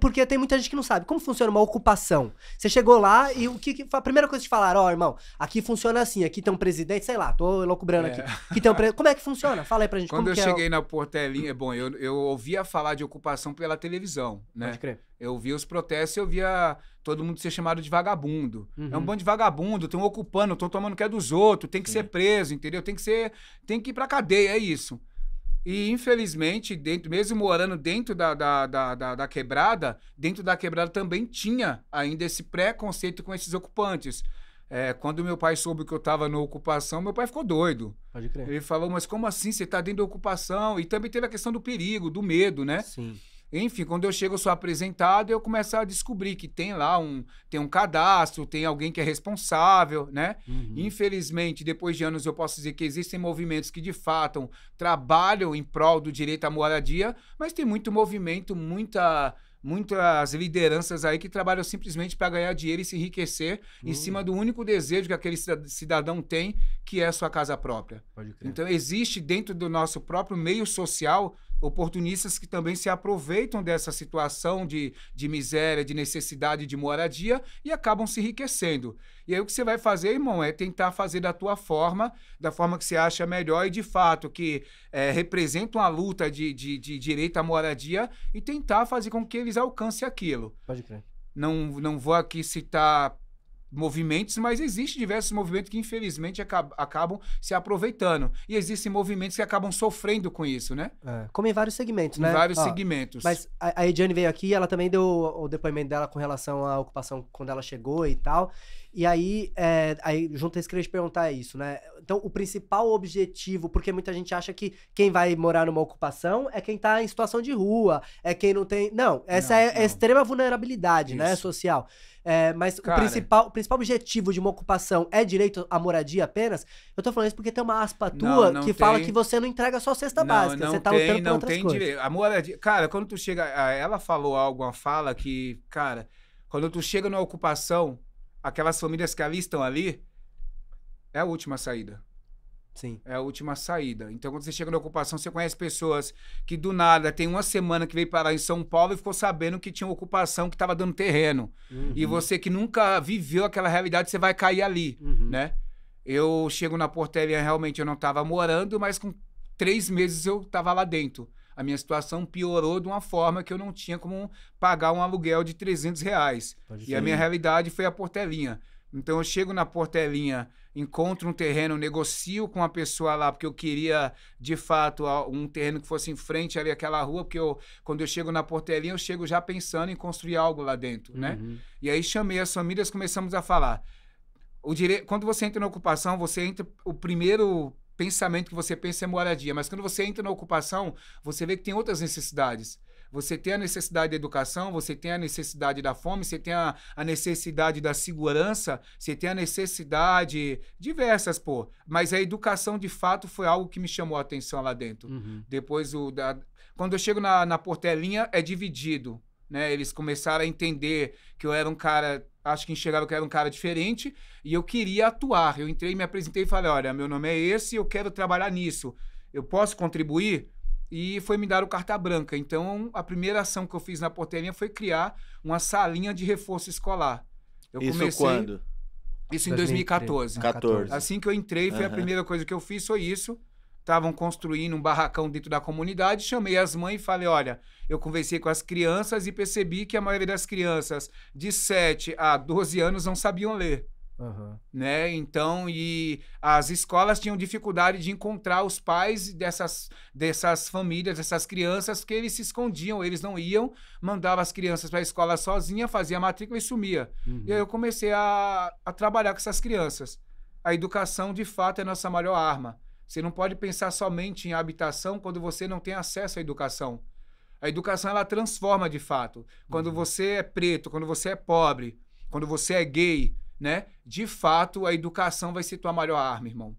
Porque tem muita gente que não sabe. Como funciona uma ocupação? Você chegou lá e o que a primeira coisa que te falaram, irmão, aqui funciona assim, aqui tem um presidente, sei lá, tô loucubrando aqui. Aqui tem como é que funciona? Fala aí pra gente, Quando como eu que cheguei na Portelinha, bom, eu ouvia falar de ocupação pela televisão, né? Pode crer. Eu via os protestos, eu via todo mundo ser chamado de vagabundo. Uhum. É um bando de vagabundo, estão ocupando, estão tomando o que é dos outros, tem que ser preso, entendeu? Tem que ir pra cadeia, é isso. E, infelizmente, mesmo morando dentro da quebrada, dentro da quebrada também tinha ainda esse preconceito com esses ocupantes. Quando meu pai soube que eu estava na ocupação, meu pai ficou doido. Pode crer. Ele falou, mas como assim? Você está dentro da ocupação? E também teve a questão do perigo, do medo, né? Sim. Enfim, quando eu chego, eu sou apresentado, eu começo a descobrir que tem lá tem um cadastro, tem alguém que é responsável, né? Uhum. Infelizmente, depois de anos, eu posso dizer que existem movimentos que, de fato, trabalham em prol do direito à moradia, mas tem muito movimento, muitas lideranças aí que trabalham simplesmente para ganhar dinheiro e se enriquecer em cima do único desejo que aquele cidadão tem, que é a sua casa própria. Pode crer. Então, existe dentro do nosso próprio meio social oportunistas que também se aproveitam dessa situação de miséria, de necessidade de moradia e acabam se enriquecendo. E aí o que você vai fazer, irmão, é tentar fazer da tua forma, da forma que você acha melhor e, de fato, que representa uma luta de direito à moradia e tentar fazer com que eles alcancem aquilo. Pode crer. Não vou aqui citar movimentos, mas existem diversos movimentos que, infelizmente, acabam se aproveitando. E existem movimentos que acabam sofrendo com isso, né? Como em vários segmentos, né? Em vários segmentos. Mas a Ediane veio aqui, ela também deu o depoimento dela com relação à ocupação quando ela chegou e tal. E aí junto a isso, queria te perguntar isso, né? Então, o principal objetivo, porque muita gente acha que quem vai morar numa ocupação é quem tá em situação de rua, é quem não tem... Não, essa é a extrema vulnerabilidade, né, social. Mas cara, o principal objetivo de uma ocupação é direito à moradia apenas? Eu tô falando isso porque tem uma aspa tua que fala que você não entrega só cesta básica, você tá lutando por outras coisas. Direito. A moradia... Cara, quando tu chega... Ela falou alguma fala que, cara, quando tu chega numa ocupação, aquelas famílias que ali estão ali, é a última saída. Sim. É a última saída. Então, quando você chega na ocupação, você conhece pessoas que, do nada, tem uma semana que veio parar em São Paulo e ficou sabendo que tinha uma ocupação que estava dando terreno. E você que nunca viveu aquela realidade, você vai cair ali, né? Eu chego na Portelinha, realmente eu não estava morando, mas com 3 meses eu estava lá dentro. A minha situação piorou de uma forma que eu não tinha como pagar um aluguel de R$300. E a minha realidade foi a Portelinha. Então eu chego na Portelinha, encontro um terreno, negocio com a pessoa lá, porque eu queria, de fato, um terreno que fosse em frente ali àquela rua, porque quando eu chego na Portelinha, eu chego já pensando em construir algo lá dentro, né? E aí chamei as famílias, começamos a falar. Quando você entra na ocupação, o primeiro pensamento que você pensa é moradia, mas quando você entra na ocupação, você vê que tem outras necessidades. Você tem a necessidade da educação, você tem a necessidade da fome, você tem a necessidade da segurança, você tem a necessidade diversas, pô. Mas a educação, de fato, foi algo que me chamou a atenção lá dentro. Depois, quando eu chego na Portelinha, é dividido, né? Eles começaram a entender que eu era um cara... Acho que enxergaram que eu era um cara diferente e eu queria atuar. Eu entrei, me apresentei e falei, olha, meu nome é esse e eu quero trabalhar nisso. Eu posso contribuir? E foi me dar o carta branca. Então, a primeira ação que eu fiz na Portelinha foi criar uma salinha de reforço escolar. Isso quando? Isso em 2014. 14. Assim que eu entrei, foi a primeira coisa que eu fiz, foi isso. Estavam construindo um barracão dentro da comunidade, chamei as mães e falei, olha, eu conversei com as crianças e percebi que a maioria das crianças de 7 a 12 anos não sabiam ler. Né? Então, e as escolas tinham dificuldade de encontrar os pais dessas famílias, dessas crianças, porque eles se escondiam, eles não iam, mandavam as crianças para a escola sozinha, fazia a matrícula e sumia. E aí eu comecei a trabalhar com essas crianças. A educação, de fato, é a nossa maior arma. Você não pode pensar somente em habitação quando você não tem acesso à educação. A educação, ela transforma, de fato. Quando você é preto, quando você é pobre, quando você é gay, né? De fato, a educação vai ser tua maior arma, irmão.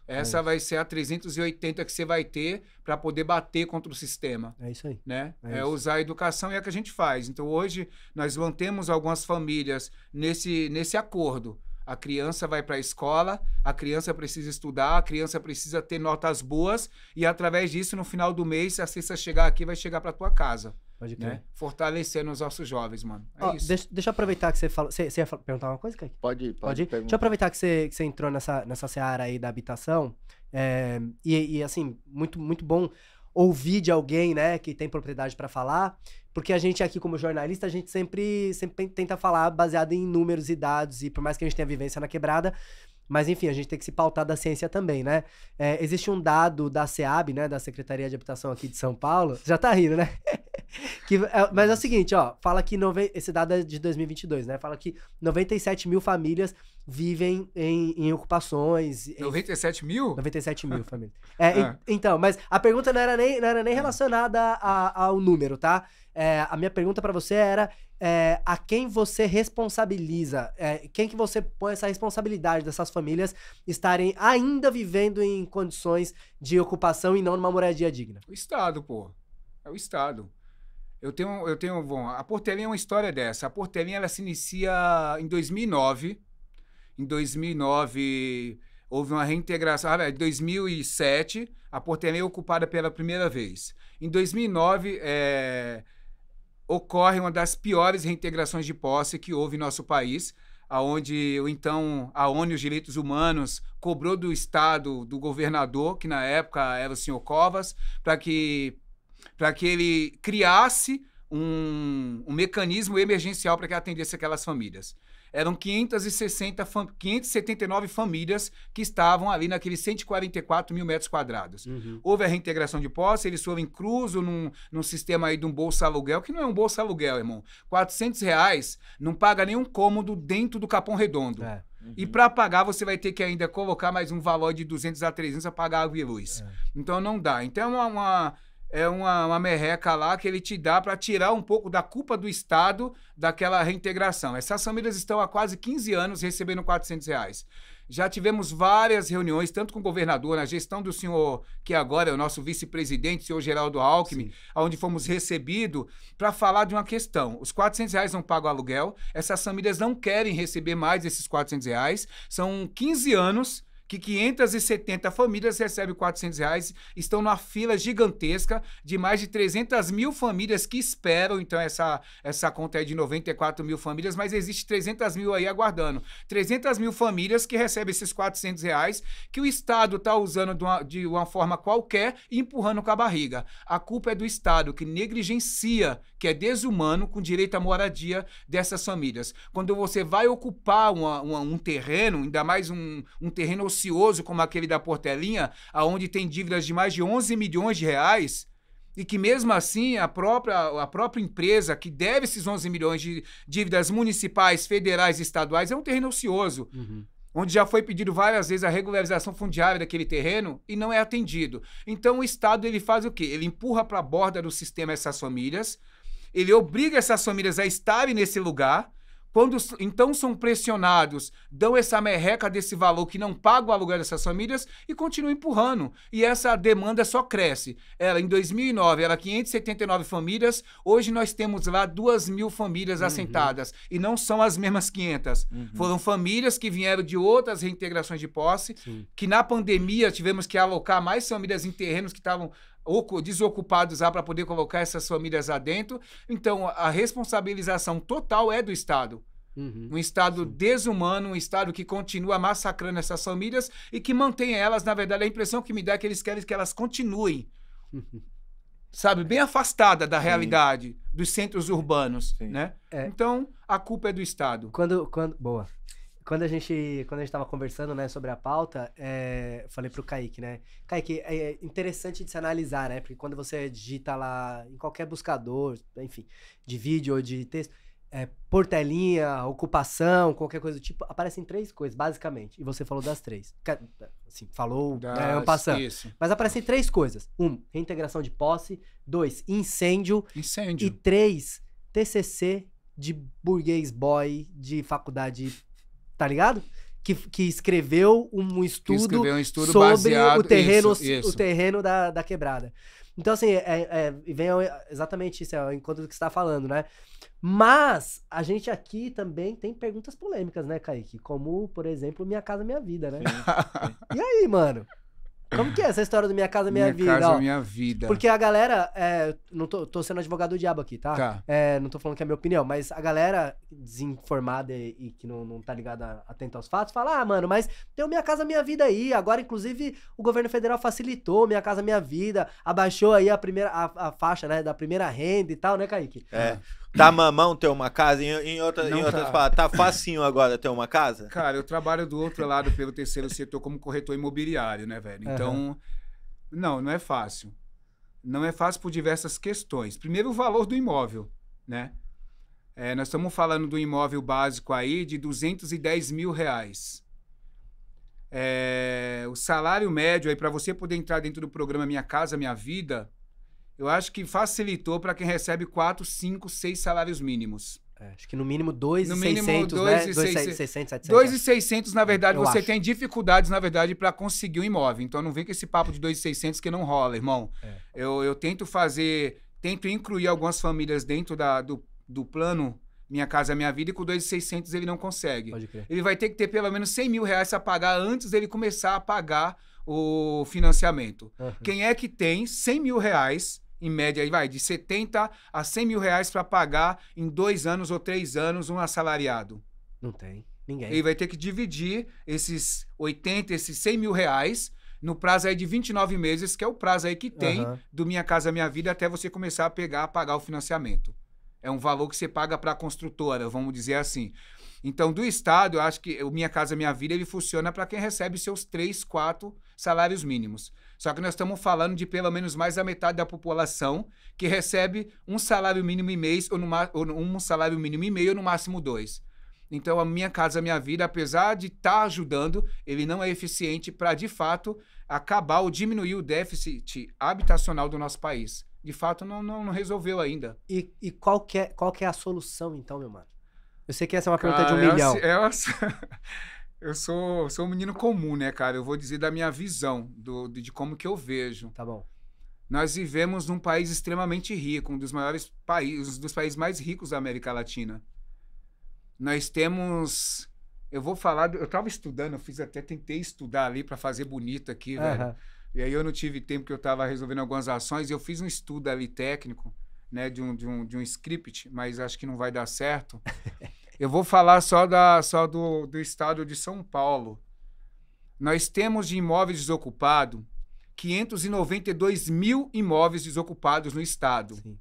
Essa vai ser a 380 que você vai ter para poder bater contra o sistema. É isso aí. Né? Usar a educação, e é o que a gente faz. Então, hoje, nós mantemos algumas famílias nesse acordo. A criança vai para a escola, a criança precisa estudar, a criança precisa ter notas boas e, através disso, no final do mês, se a cesta chegar aqui, vai chegar para tua casa. Pode crer. Né? Fortalecendo os nossos jovens, mano. Isso. Deixa eu aproveitar que você falou... Você ia perguntar uma coisa, Kaique? Pode ir. Deixa eu aproveitar que você entrou nessa seara aí da habitação. Assim, muito, muito bom ouvir de alguém, né, que tem propriedade para falar, porque a gente aqui como jornalista, a gente sempre tenta falar baseado em números e dados, e por mais que a gente tenha vivência na quebrada, mas enfim, a gente tem que se pautar da ciência também, né? Existe um dado da SEAB, né, da Secretaria de Habitação aqui de São Paulo, já tá rindo, né? Mas é o seguinte, ó, fala que esse dado é de 2022, né? Fala que 97 mil famílias vivem em ocupações. 97 mil? 97 mil famílias. Então, mas a pergunta não era nem relacionada ao número, tá? A minha pergunta pra você era a quem você responsabiliza, quem que você põe essa responsabilidade dessas famílias estarem ainda vivendo em condições de ocupação e não numa moradia digna? O Estado, pô. É o Estado. Bom, a Portelinha é uma história dessa. A Portelinha, ela se inicia em 2009. Em 2009, houve uma reintegração. Em 2007, a Portelinha é ocupada pela primeira vez. Em 2009, ocorre uma das piores reintegrações de posse que houve em nosso país, onde então a ONU e os Direitos Humanos cobrou do Estado, do governador, que na época era o senhor Covas, para que ele criasse um mecanismo emergencial para que atendesse aquelas famílias. Eram 579 famílias que estavam ali naqueles 144 mil metros quadrados. Houve a reintegração de posse, eles foram inclusos num sistema aí de um bolsa aluguel, que não é um bolsa aluguel, irmão. R$400 não paga nenhum cômodo dentro do Capão Redondo. E para pagar, você vai ter que ainda colocar mais um valor de 200 a 300 a pagar água e luz. Então não dá. Então é uma merreca lá que ele te dá para tirar um pouco da culpa do Estado daquela reintegração. Essas famílias estão há quase 15 anos recebendo R$400. Já tivemos várias reuniões, tanto com o governador, na gestão do senhor, que agora é o nosso vice-presidente, o senhor Geraldo Alckmin, onde fomos recebidos para falar de uma questão. Os R$400 não pagam aluguel, essas famílias não querem receber mais esses R$400, são 15 anos que 570 famílias recebem R$400, estão numa fila gigantesca de mais de 300 mil famílias que esperam, então essa conta é de 94 mil famílias, mas existe 300 mil aí aguardando. 300 mil famílias que recebem esses R$400 que o Estado está usando de uma forma qualquer e empurrando com a barriga. A culpa é do Estado, que negligencia, que é desumano com direito à moradia dessas famílias. Quando você vai ocupar um terreno, ainda mais um terreno ocioso como aquele da Portelinha, onde tem dívidas de mais de 11 milhões de reais, e que mesmo assim a própria empresa que deve esses 11 milhões de dívidas municipais, federais e estaduais é um terreno ocioso, onde já foi pedido várias vezes a regularização fundiária daquele terreno e não é atendido. Então o Estado ele faz o quê? Ele empurra para a borda do sistema essas famílias, ele obriga essas famílias a estarem nesse lugar. Quando então são pressionados, dão essa merreca desse valor que não paga o aluguel dessas famílias e continuam empurrando. E essa demanda só cresce. Em 2009, era 579 famílias, hoje nós temos lá 2.000 famílias assentadas. E não são as mesmas 500. Foram famílias que vieram de outras reintegrações de posse, que na pandemia tivemos que alocar mais famílias em terrenos que estavam desocupados lá para poder colocar essas famílias lá dentro. Então, a responsabilização total é do Estado. Um Estado desumano, um Estado que continua massacrando essas famílias e que mantém elas, na verdade, a impressão que me dá é que eles querem que elas continuem, sabe, bem afastada da realidade dos centros urbanos, né? Então, a culpa é do Estado. Boa. Quando a gente tava conversando, né, sobre a pauta, falei pro Kaique, né? Kaique, é interessante de se analisar, né? Porque quando você digita lá em qualquer buscador, enfim, de vídeo ou de texto, Portelinha, ocupação, qualquer coisa do tipo, aparecem 3 coisas, basicamente. E você falou das 3. Assim, falou, né, passando. Isso. Mas aparecem 3 coisas. 1, reintegração de posse. 2, incêndio. E 3, TCC de burguês boy de faculdade, tá ligado? Que escreveu um estudo, sobre o terreno, o terreno da quebrada. Então, assim, vem exatamente isso, é o encontro do que você tá falando, né? Mas a gente aqui também tem perguntas polêmicas, né, Kaique? Como, por exemplo, Minha Casa Minha Vida, né? E aí, mano? Como que é essa história do Minha Casa Minha Vida? Minha Casa Minha Vida. Porque a galera, não tô sendo advogado do diabo aqui, tá? Não tô falando que é a minha opinião, mas a galera desinformada e que não tá ligada, atenta aos fatos, fala, mano, mas tem o Minha Casa Minha Vida aí, agora inclusive o governo federal facilitou Minha Casa Minha Vida, abaixou aí a faixa, né, da primeira renda e tal, né, Kaique? Tá mamão ter uma casa? Em outras palavras, tá facinho agora ter uma casa? Cara, eu trabalho do outro lado pelo terceiro setor como corretor imobiliário, né, velho? Então, não é fácil. Não é fácil por diversas questões. Primeiro, o valor do imóvel, né? Nós estamos falando do imóvel básico aí de R$210 mil. O salário médio aí, para você poder entrar dentro do programa Minha Casa Minha Vida, eu acho que facilitou para quem recebe 4, 5, 6 salários mínimos. Acho que no mínimo 2.600, né? 2.600, 2.600, na verdade, você tem dificuldades, na verdade, para conseguir um imóvel. Então, não vem com esse papo de 2.600 que não rola, irmão. Eu tento incluir algumas famílias dentro do plano Minha Casa Minha Vida, e com 2.600 ele não consegue. Pode crer. Ele vai ter que ter pelo menos 100 mil reais a pagar antes dele começar a pagar o financiamento. Uhum. Quem é que tem 100 mil reais, em média, aí vai de 70 a 100 mil reais para pagar em 2 anos ou 3 anos um assalariado? Não tem. Ninguém. Ele vai ter que dividir esses 80, esses 100 mil reais no prazo aí de 29 meses, que é o prazo aí que tem do Minha Casa Minha Vida até você começar a pagar o financiamento. É um valor que você paga para a construtora, vamos dizer assim. Então, do Estado, eu acho que o Minha Casa Minha Vida ele funciona para quem recebe seus 3, 4 salários mínimos. Só que nós estamos falando de pelo menos mais da metade da população que recebe um salário mínimo em mês, ou um salário mínimo e meio, ou no máximo 2. Então, a Minha Casa Minha Vida, apesar de estar ajudando, ele não é eficiente para, de fato, acabar ou diminuir o déficit habitacional do nosso país. De fato, não resolveu ainda. E qual que é a solução, então, meu mano? Eu sei que essa é uma pergunta de 1 milhão. Eu sou um menino comum, né, cara? Eu vou dizer da minha visão, de como que eu vejo. Tá bom. Nós vivemos num país extremamente rico, um dos maiores países, dos países mais ricos da América Latina. Nós temos... Eu vou falar... Eu tava estudando, tentei estudar ali para fazer bonito aqui, velho. E aí eu não tive tempo, que eu tava resolvendo algumas ações, e eu fiz um estudo ali técnico, né, de um script, mas acho que não vai dar certo. Eu vou falar só do estado de São Paulo. Nós temos de imóveis desocupados 592 mil imóveis desocupados no estado. Sim.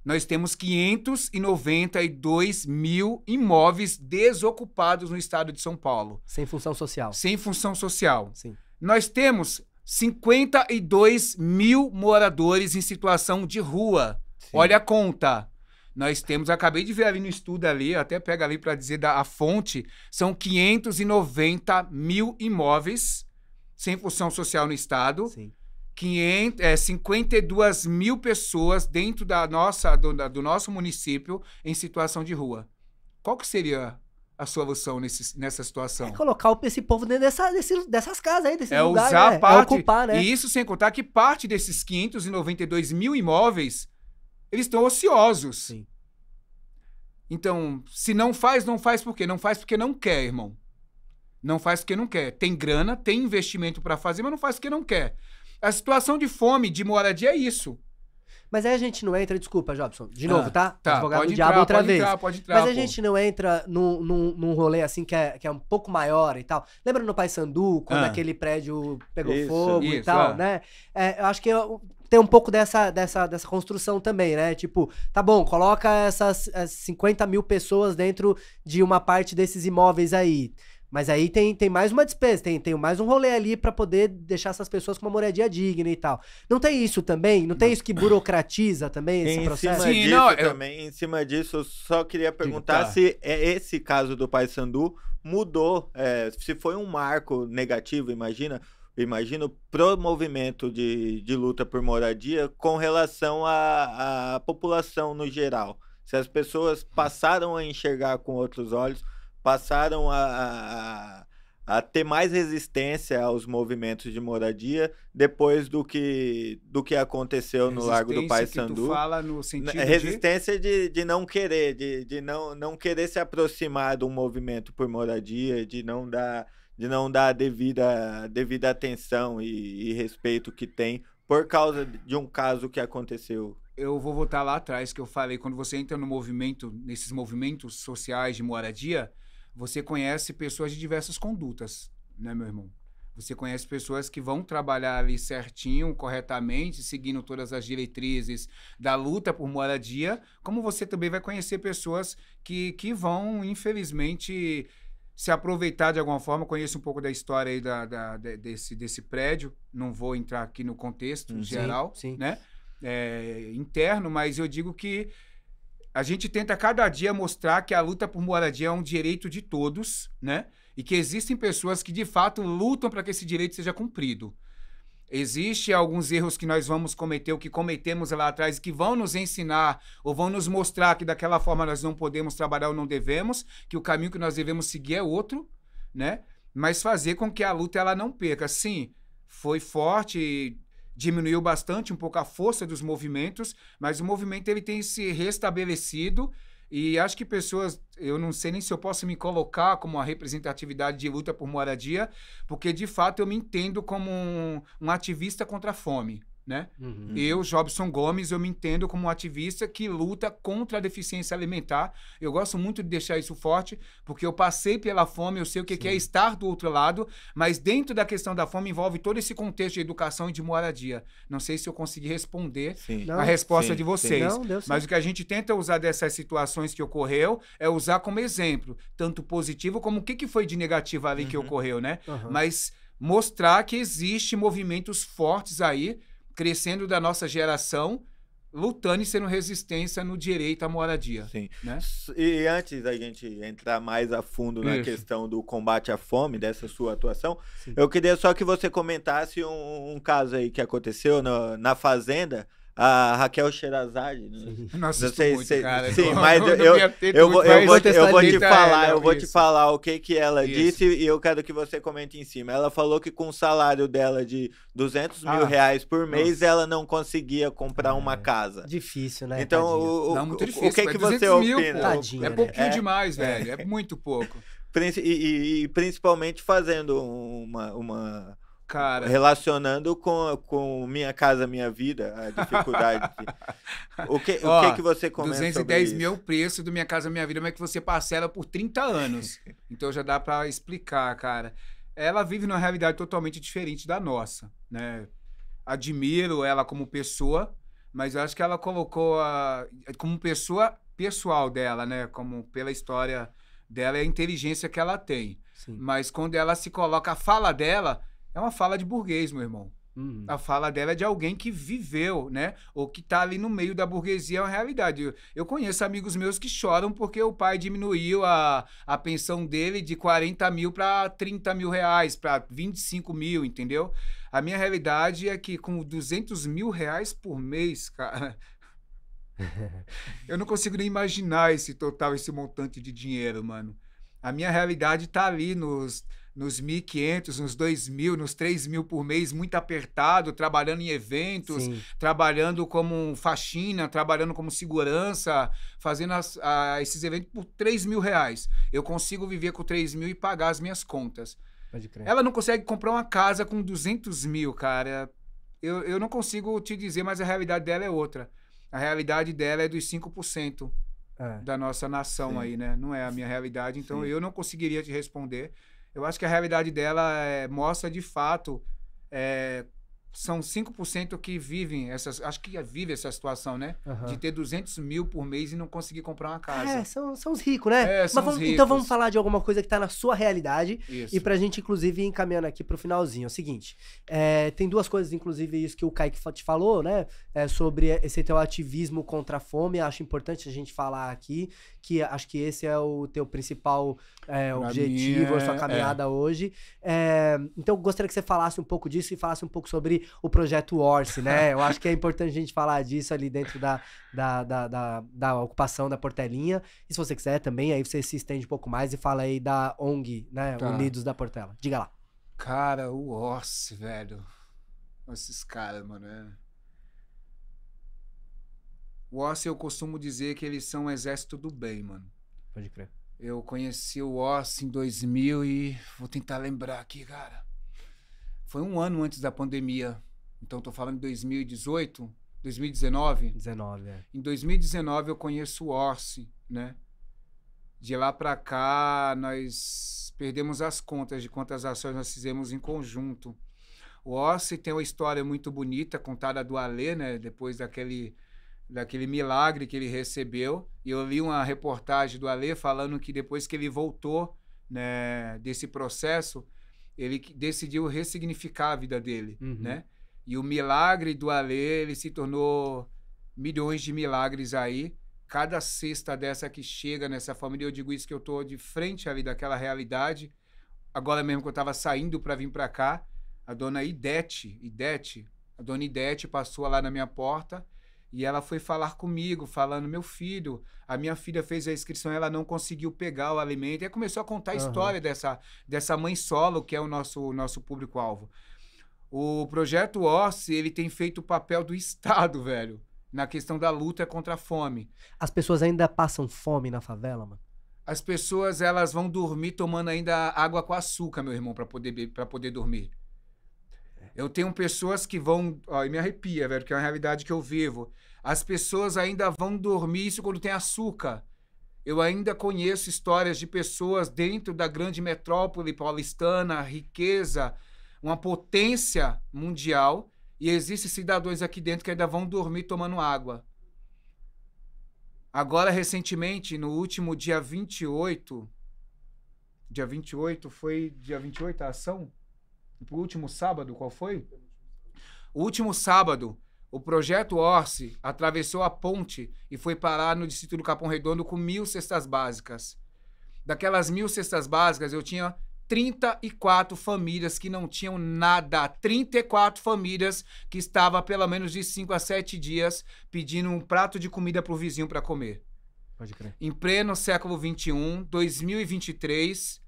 Nós temos 592 mil imóveis desocupados no estado de São Paulo. Sem função social. Sem função social. Sim. Nós temos 52 mil moradores em situação de rua. Sim. Olha a conta. Nós temos, acabei de ver ali no estudo ali, até pega ali para dizer a fonte, são 590 mil imóveis sem função social no estado. Sim. 52 mil pessoas dentro do nosso município em situação de rua. Qual que seria a solução nessa situação? É colocar esse povo dentro dessas casas aí, desses lugares. Usar parte, é ocupar, né? E isso sem contar que parte desses 592 mil imóveis, eles estão ociosos. Sim. Então, se não faz por quê? Não faz porque não quer, irmão. Não faz porque não quer. Tem grana, tem investimento para fazer, mas não faz porque não quer. A situação de fome, de moradia é isso. Mas aí a gente não entra, desculpa, Jobson, de novo, tá? Advogado do diabo outra vez. Pode entrar, mas a gente não entra num rolê assim que é um pouco maior e tal. Lembra no Paysandu, quando aquele prédio pegou fogo e tal, né? Eu acho que tem um pouco dessa construção também, né? Tipo, tá bom, coloca essas 50 mil pessoas dentro de uma parte desses imóveis aí. Mas aí tem mais uma despesa, tem mais um rolê ali pra poder deixar essas pessoas com uma moradia digna e tal. Não tem isso também? Não tem isso que burocratiza também esse processo? Em cima disso, eu só queria perguntar se esse caso do Paysandu mudou, se foi um marco negativo, imagino, pro movimento de luta por moradia com relação à população no geral. Se as pessoas passaram a enxergar com outros olhos, passaram a ter mais resistência aos movimentos de moradia depois do que aconteceu no Largo do Paysandu. Que tu fala no sentido resistência de não querer, de não querer se aproximar de um movimento por moradia, de não dar a devida atenção e respeito que tem por causa de um caso que aconteceu. Eu vou voltar lá atrás, que eu falei, quando você entra no movimento, nesses movimentos sociais de moradia, você conhece pessoas de diversas condutas, né, meu irmão? Você conhece pessoas que vão trabalhar ali certinho, corretamente, seguindo todas as diretrizes da luta por moradia, como você também vai conhecer pessoas que vão, infelizmente, se aproveitar de alguma forma. Conheço um pouco da história aí desse prédio, não vou entrar aqui no contexto geral, sim. Né? Interno, mas eu digo que a gente tenta cada dia mostrar que a luta por moradia é um direito de todos, né? E que existem pessoas que, de fato, lutam para que esse direito seja cumprido. Existem alguns erros que nós vamos cometer, ou que cometemos lá atrás, que vão nos ensinar ou vão nos mostrar que daquela forma nós não podemos trabalhar ou não devemos, que o caminho que nós devemos seguir é outro, né? Mas fazer com que a luta ela não perca. Sim, foi forte, diminuiu bastante um pouco a força dos movimentos, mas o movimento ele tem se restabelecido E acho que pessoas, eu não sei nem se eu posso me colocar como uma representatividade de luta por moradia, porque de fato eu me entendo como um ativista contra a fome, né? Eu, Jobson Gomes, eu me entendo como um ativista que luta contra a deficiência alimentar. Eu gosto muito de deixar isso forte, porque eu passei pela fome, eu sei o que é estar do outro lado, mas dentro da questão da fome envolve todo esse contexto de educação e de moradia. Não sei se eu consegui responder a resposta de vocês, mas o que a gente tenta usar dessas situações que ocorreu é usar como exemplo, tanto positivo como o que foi de negativo ali que ocorreu, né? Mas mostrar que existe movimentos fortes aí, crescendo da nossa geração, lutando e sendo resistência no direito à moradia. Sim. Né? E antes da gente entrar mais a fundo na questão do combate à fome, dessa sua atuação, eu queria só que você comentasse um caso aí que aconteceu na Fazenda, a Raquel Sherazade. Nossa, não sei muito, cara. Sim, mas eu vou te falar o que ela disse e eu quero que você comente em cima. Ela falou que com o salário dela de 200 mil reais por mês, ela não conseguia comprar uma casa. Difícil, né? Então, muito difícil. O que você opina? Tadinho, é pouquinho demais, velho. É muito pouco. E principalmente fazendo uma cara, relacionando com Minha Casa Minha Vida, a dificuldade. O que você comenta 210 mil é o preço do Minha Casa Minha Vida, mas que você parcela por 30 anos. Então já dá pra explicar, cara. Ela vive numa realidade totalmente diferente da nossa, né? Admiro ela como pessoa, mas eu acho que ela colocou como pessoa pessoal dela, né? Como pela história dela e a inteligência que ela tem. Sim. Mas quando ela se coloca, a fala dela é uma fala de burguês, meu irmão. A fala dela é de alguém que viveu, né? Ou que tá ali no meio da burguesia, é uma realidade. Eu conheço amigos meus que choram porque o pai diminuiu a pensão dele de 40 mil para 30 mil reais, para 25 mil, entendeu? A minha realidade é que com 200 mil reais por mês, cara, eu não consigo nem imaginar esse total, esse montante de dinheiro, mano. A minha realidade tá ali nos 1.500, nos 2.000, nos 3.000 por mês, muito apertado, trabalhando em eventos, trabalhando como faxina, trabalhando como segurança, fazendo esses eventos por 3.000 reais. Eu consigo viver com 3.000 e pagar as minhas contas. Pode crer. Ela não consegue comprar uma casa com 200 mil, cara. Eu não consigo te dizer, mas a realidade dela é outra. A realidade dela é dos 5% da nossa nação aí, né? Não é a minha realidade, então eu não conseguiria te responder. Eu acho que a realidade dela mostra de fato, são 5% que vivem acho que vive essa situação, né? De ter 200 mil por mês e não conseguir comprar uma casa. São os ricos, né? São os ricos. Então vamos falar de alguma coisa que tá na sua realidade. Isso. E pra gente, inclusive, ir encaminhando aqui pro finalzinho. É o seguinte, tem duas coisas, inclusive, isso que o Kaique te falou, né? Sobre esse teu ativismo contra a fome. Acho importante a gente falar aqui, que acho que esse é o teu principal objetivo, a sua caminhada hoje. Então, eu gostaria que você falasse um pouco disso e falasse um pouco sobre o projeto Orsi, né? Eu acho que é importante a gente falar disso ali dentro da ocupação da Portelinha. E se você quiser também, aí você se estende um pouco mais e fala aí da ONG, né? Unidos da Portela. Diga lá. Cara, o Orsi, velho. Esses caras, mano, O Orsi, eu costumo dizer que eles são o exército do bem, mano. Pode crer. Eu conheci o Orsi em 2000 e vou tentar lembrar aqui, cara. Foi um ano antes da pandemia. Então, tô falando de 2018, 2019. 19, Em 2019, eu conheço o Orsi, né? De lá pra cá, nós perdemos as contas de quantas ações nós fizemos em conjunto. O Orsi tem uma história muito bonita, contada do Alê, né? Depois daquele milagre que ele recebeu. E eu li uma reportagem do Alê falando que depois que ele voltou, né, desse processo, ele decidiu ressignificar a vida dele, né? E o milagre do Alê, ele se tornou milhões de milagres aí. Cada cesta dessa que chega nessa família, eu digo isso que eu tô de frente ali daquela realidade. Agora mesmo que eu tava saindo para vir para cá, a dona Idete, a dona Idete passou lá na minha porta e ela foi falar comigo, falando, meu filho, a minha filha fez a inscrição, ela não conseguiu pegar o alimento. E aí começou a contar a história dessa mãe solo, que é o nosso público-alvo. O projeto Orsi, ele tem feito o papel do Estado, velho, na questão da luta contra a fome. As pessoas ainda passam fome na favela, mano? As pessoas, elas vão dormir tomando ainda água com açúcar, meu irmão, para poder dormir. Eu tenho pessoas que vão... Ó, e me arrepia, velho, que é uma realidade que eu vivo. As pessoas ainda vão dormir isso quando tem açúcar. Eu ainda conheço histórias de pessoas dentro da grande metrópole paulistana, riqueza, uma potência mundial, e existem cidadãos aqui dentro que ainda vão dormir tomando água. Agora, recentemente, no último dia 28... Dia 28, foi dia 28 a ação? O último sábado, qual foi? O último sábado, o Projeto Orsi atravessou a ponte e foi parar no distrito do Capão Redondo com 1.000 cestas básicas. Daquelas 1.000 cestas básicas, eu tinha 34 famílias que não tinham nada. 34 famílias que estavam há pelo menos de 5 a 7 dias pedindo um prato de comida para o vizinho para comer. Pode crer. Em pleno século XXI, 2023,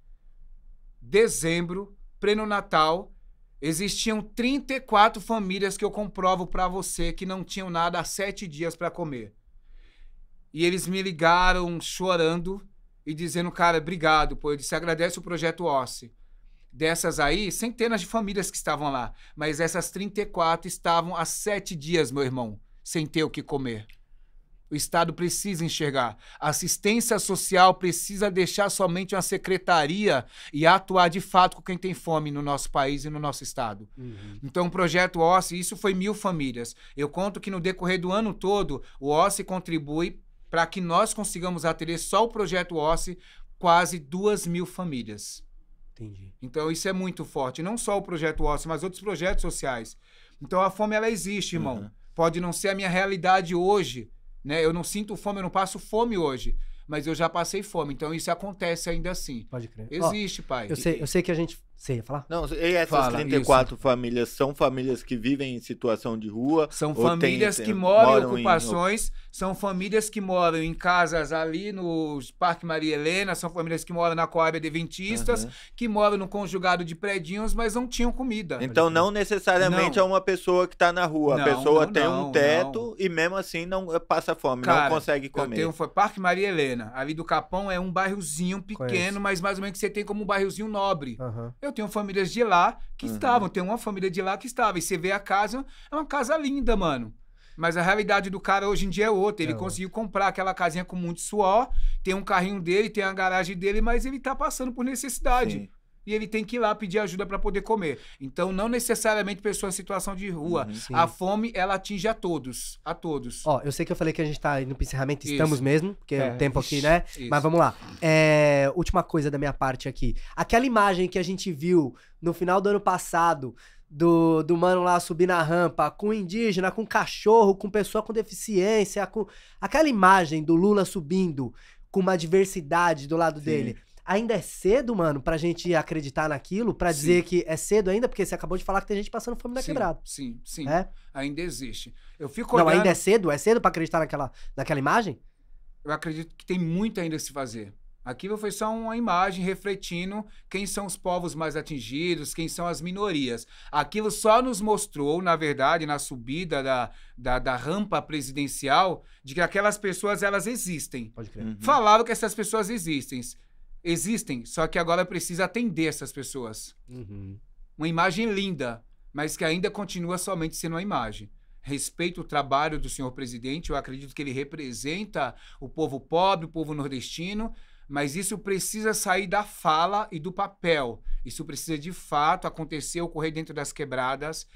dezembro, pleno Natal, existiam 34 famílias que eu comprovo para você que não tinham nada há 7 dias para comer. E eles me ligaram chorando e dizendo, cara, obrigado, pô. Eu disse, agradece o Projeto Orsi. Dessas aí, centenas de famílias que estavam lá, mas essas 34 estavam há 7 dias, meu irmão, sem ter o que comer. O Estado precisa enxergar. A assistência social precisa deixar somente uma secretaria e atuar de fato com quem tem fome no nosso país e no nosso Estado. Então, o Projeto Orsi, isso foi 1.000 famílias. Eu conto que no decorrer do ano todo, o Orsi contribui para que nós consigamos atender só o Projeto Orsi quase 2.000 famílias. Entendi. Então, isso é muito forte. Não só o Projeto Orsi, mas outros projetos sociais. Então, a fome, ela existe, irmão. Pode não ser a minha realidade hoje, né? Eu não sinto fome, eu não passo fome hoje, mas eu já passei fome, então isso acontece ainda assim. Pode crer. Existe, pai. Eu sei que a gente... Você ia falar? Não, e essas Fala, 34 famílias são famílias que vivem em situação de rua? São ou famílias que moram em ocupações, são famílias que moram em casas ali no Parque Maria Helena, são famílias que moram na Coab Adventistas, que moram no conjugado de predinhos, mas não tinham comida. Então não necessariamente é uma pessoa que está na rua. Não, a pessoa não, tem não, um teto não. e mesmo assim não passa fome, Cara, não consegue comer. Eu tenho Parque Maria Helena, ali do Capão é um bairrozinho pequeno, Conheço. mas mais ou menos que você tem como um bairrozinho nobre. Aham. Eu tenho famílias de lá que estavam, tem uma família de lá que estava. E você vê a casa, é uma casa linda, mano. Mas a realidade do cara hoje em dia é outra. Ele conseguiu comprar aquela casinha com muito suor, tem um carrinho dele, tem a garagem dele, mas ele tá passando por necessidade. Sim. E ele tem que ir lá pedir ajuda para poder comer. Então, não necessariamente pessoas em situação de rua. A fome, ela atinge a todos. A todos. Ó, eu sei que eu falei que a gente tá indo pro encerramento, Isso. estamos mesmo, porque é o tempo aqui, né? Isso. Mas vamos lá. Última coisa da minha parte aqui. Aquela imagem que a gente viu no final do ano passado, do mano lá subir na rampa, com indígena, com cachorro, com pessoa com deficiência, com aquela imagem do Lula subindo com uma diversidade do lado dele. Ainda é cedo, mano, pra gente acreditar naquilo, pra dizer que é cedo ainda, porque você acabou de falar que tem gente passando fome na quebrada. Sim. É? Ainda existe. Eu fico olhando... Não, ainda é cedo pra acreditar naquela imagem? Eu acredito que tem muito ainda a se fazer. Aquilo foi só uma imagem refletindo quem são os povos mais atingidos, quem são as minorias. Aquilo só nos mostrou, na verdade, na subida da rampa presidencial, de que aquelas pessoas, elas existem. Pode crer. Falaram que essas pessoas existem, só que agora precisa atender essas pessoas. Uma imagem linda, mas que ainda continua somente sendo uma imagem. Respeito o trabalho do senhor presidente, eu acredito que ele representa o povo pobre, o povo nordestino, mas isso precisa sair da fala e do papel. Isso precisa de fato acontecer, ocorrer dentro das quebradas.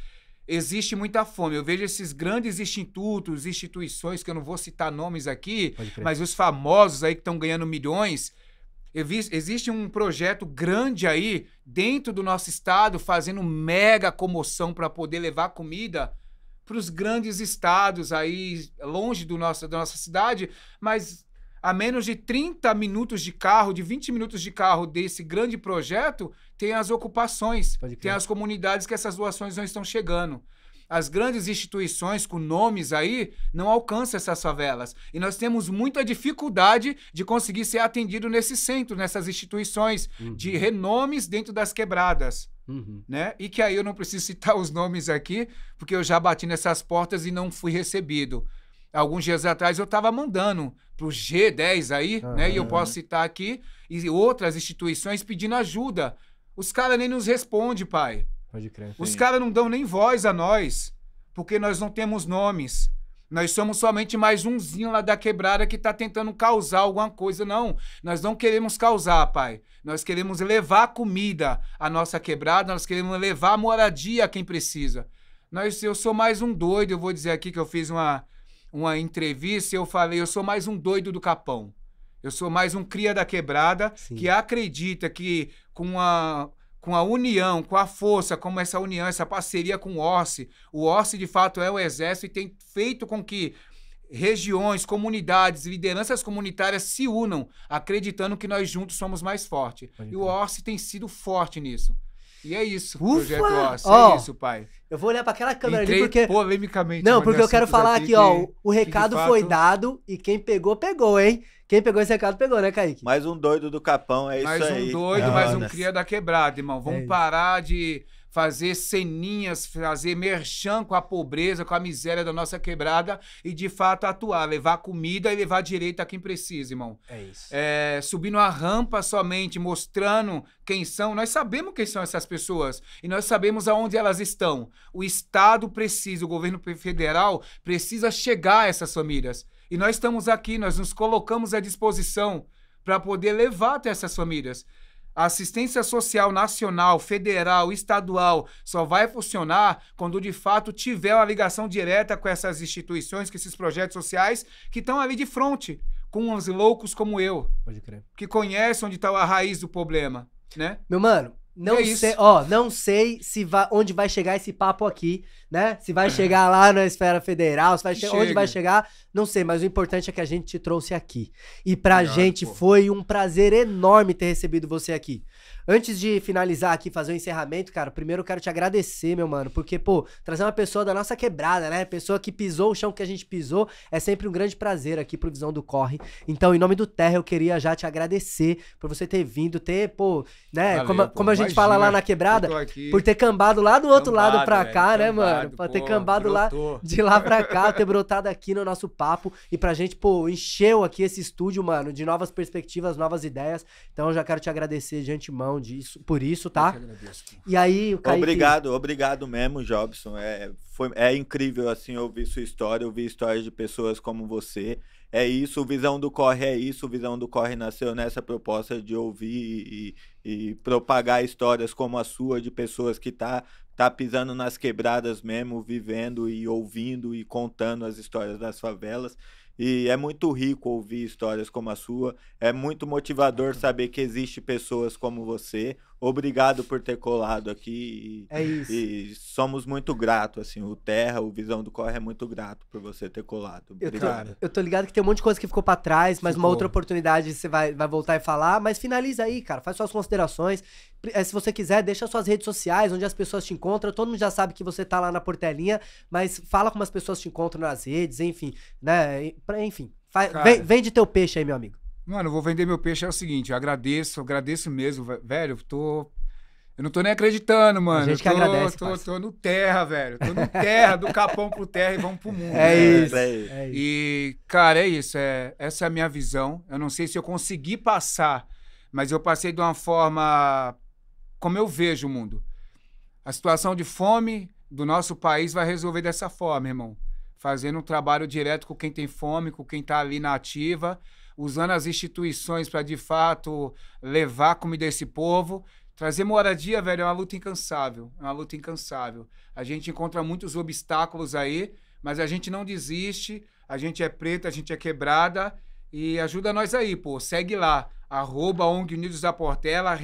Existe muita fome. Eu vejo esses grandes institutos, instituições, que eu não vou citar nomes aqui, mas os famosos aí que estão ganhando milhões. Existe um projeto grande aí dentro do nosso estado fazendo mega comoção para poder levar comida para os grandes estados aí longe da nossa cidade, mas a menos de 30 minutos de carro, de 20 minutos de carro desse grande projeto, tem as ocupações, tem as comunidades que essas doações não estão chegando. As grandes instituições com nomes aí não alcançam essas favelas. E nós temos muita dificuldade de conseguir ser atendido nesse centro, nessas instituições de renomes dentro das quebradas. Né? E que aí eu não preciso citar os nomes aqui, porque eu já bati nessas portas e não fui recebido. alguns dias atrás eu estava mandando pro G10 aí, né? E eu posso citar aqui, e outras instituições pedindo ajuda. Os caras nem nos respondem, pai. Pode crer. Os caras não dão nem voz a nós, porque nós não temos nomes. Nós somos somente mais umzinho lá da quebrada que tá tentando causar alguma coisa. Não, nós não queremos causar, pai. Nós queremos levar comida à nossa quebrada, nós queremos levar moradia a quem precisa. Eu sou mais um doido, eu vou dizer aqui que eu fiz uma entrevista e eu falei, eu sou mais um doido do Capão. Eu sou mais um cria da quebrada que acredita que com a união, com a força, como essa união, essa parceria com o Orsi de fato é o exército e tem feito com que regiões, comunidades, lideranças comunitárias se unam, acreditando que nós juntos somos mais fortes. E o Orsi tem sido forte nisso. E é isso, Projeto Orsi, é isso, pai. Eu vou olhar pra aquela câmera ali porque... polemicamente. Não, porque eu quero falar aqui, ó, o recado foi dado e quem pegou, pegou, hein? Quem pegou esse recado, pegou, né, Kaique? Mais um doido do Capão, é isso aí. Mais um doido, mais um cria da quebrada, irmão. Vamos parar de fazer ceninhas, fazer merchan com a pobreza, com a miséria da nossa quebrada e, de fato, atuar, levar comida e levar direito a quem precisa, irmão. É isso. Subindo a rampa somente, mostrando quem são. Nós sabemos quem são essas pessoas e nós sabemos aonde elas estão. O Estado precisa, o governo federal precisa chegar a essas famílias. E nós estamos aqui, nós nos colocamos à disposição para poder levar até essas famílias. A assistência social nacional, federal, estadual só vai funcionar quando de fato tiver uma ligação direta com essas instituições, com esses projetos sociais que estão ali de frente, com uns loucos como eu. Pode crer. Que conhecem onde está a raiz do problema, né? Meu mano, não sei se onde vai chegar esse papo aqui, né? Se vai chegar lá na esfera federal, onde vai chegar, não sei, mas o importante é que a gente te trouxe aqui. E pra gente foi um prazer enorme ter recebido você aqui. Antes de finalizar aqui, fazer o encerramento, cara, primeiro eu quero te agradecer, meu mano, porque, pô, trazer uma pessoa da nossa quebrada, né? Pessoa que pisou o chão que a gente pisou, é sempre um grande prazer aqui pro Visão do Corre. Então, em nome do Terra, eu queria já te agradecer por você ter vindo, pô, né? Valeu, como a gente fala lá na quebrada, por ter cambado lá do outro lado pra cá, né, mano? Pra ter cambado brotou. de lá pra cá, ter brotado aqui no nosso papo e pra gente, pô, encheu aqui esse estúdio, mano, de novas perspectivas, novas ideias. Então, eu já quero te agradecer de antemão por isso, tá? E aí, o Kaique... Obrigado mesmo, Jobson. É incrível, assim, ouvir sua história, ouvir histórias de pessoas como você. É isso, o Visão do Corre é isso. O Visão do Corre nasceu nessa proposta de ouvir e propagar histórias como a sua, de pessoas que tá pisando nas quebradas mesmo, vivendo e ouvindo e contando as histórias das favelas. E é muito rico ouvir histórias como a sua. É muito motivador saber que existe pessoas como você. Obrigado por ter colado aqui. É isso. E somos muito gratos, assim. O Terra, o Visão do Corre é muito grato por você ter colado. Obrigado. Eu tô ligado que tem um monte de coisa que ficou pra trás, mas uma outra oportunidade você vai voltar e falar. Mas finaliza aí, cara. Faz suas considerações. Se você quiser, deixa suas redes sociais, onde as pessoas te encontram. Todo mundo já sabe que você tá lá na Portelinha, mas fala como as pessoas te encontram nas redes, enfim, né? Enfim, vende teu peixe aí, meu amigo. Mano, eu vou vender meu peixe, é o seguinte, eu agradeço mesmo, velho, eu não tô nem acreditando, mano. A gente que agradece, tô no Terra, velho, tô no Terra, do Capão pro Terra e vamos pro mundo. Isso. E, cara, é isso, essa é a minha visão, eu não sei se eu consegui passar, mas eu passei de uma forma como eu vejo o mundo. A situação de fome do nosso país vai resolver dessa forma, irmão. Fazendo um trabalho direto com quem tem fome, com quem tá ali na ativa, usando as instituições para, de fato, levar comida a esse povo. Trazer moradia, velho, é uma luta incansável. É uma luta incansável. A gente encontra muitos obstáculos aí, mas a gente não desiste. A gente é preta, a gente é quebrada. E ajuda nós aí, pô. Segue lá. @ONG Unidos da Portela,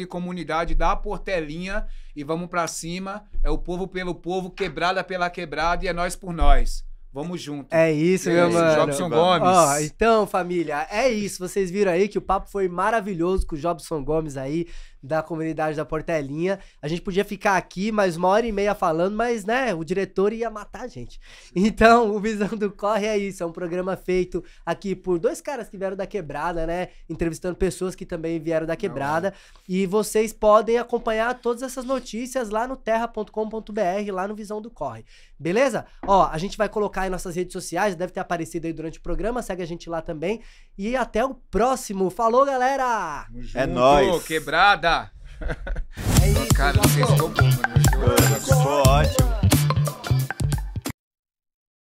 #comunidade da Portelinha. E vamos pra cima. É o povo pelo povo, quebrada pela quebrada e é nós por nós. Vamos junto. É isso, meu mano. Jobson Gomes. Então, família, é isso. Vocês viram aí que o papo foi maravilhoso com o Jobson Gomes aí, da comunidade da Portelinha. A gente podia ficar aqui mais 1h30 falando, mas, né, o diretor ia matar a gente. Então, o Visão do Corre é isso, é um programa feito aqui por 2 caras que vieram da quebrada, né, entrevistando pessoas que também vieram da quebrada, e vocês podem acompanhar todas essas notícias lá no terra.com.br, lá no Visão do Corre. Beleza? Ó, a gente vai colocar aí nossas redes sociais, deve ter aparecido aí durante o programa, segue a gente lá também. E até o próximo. Falou, galera! É nóis! Quebrada! É isso, Cara, não sei se ficou bom, mano. Ficou ótimo.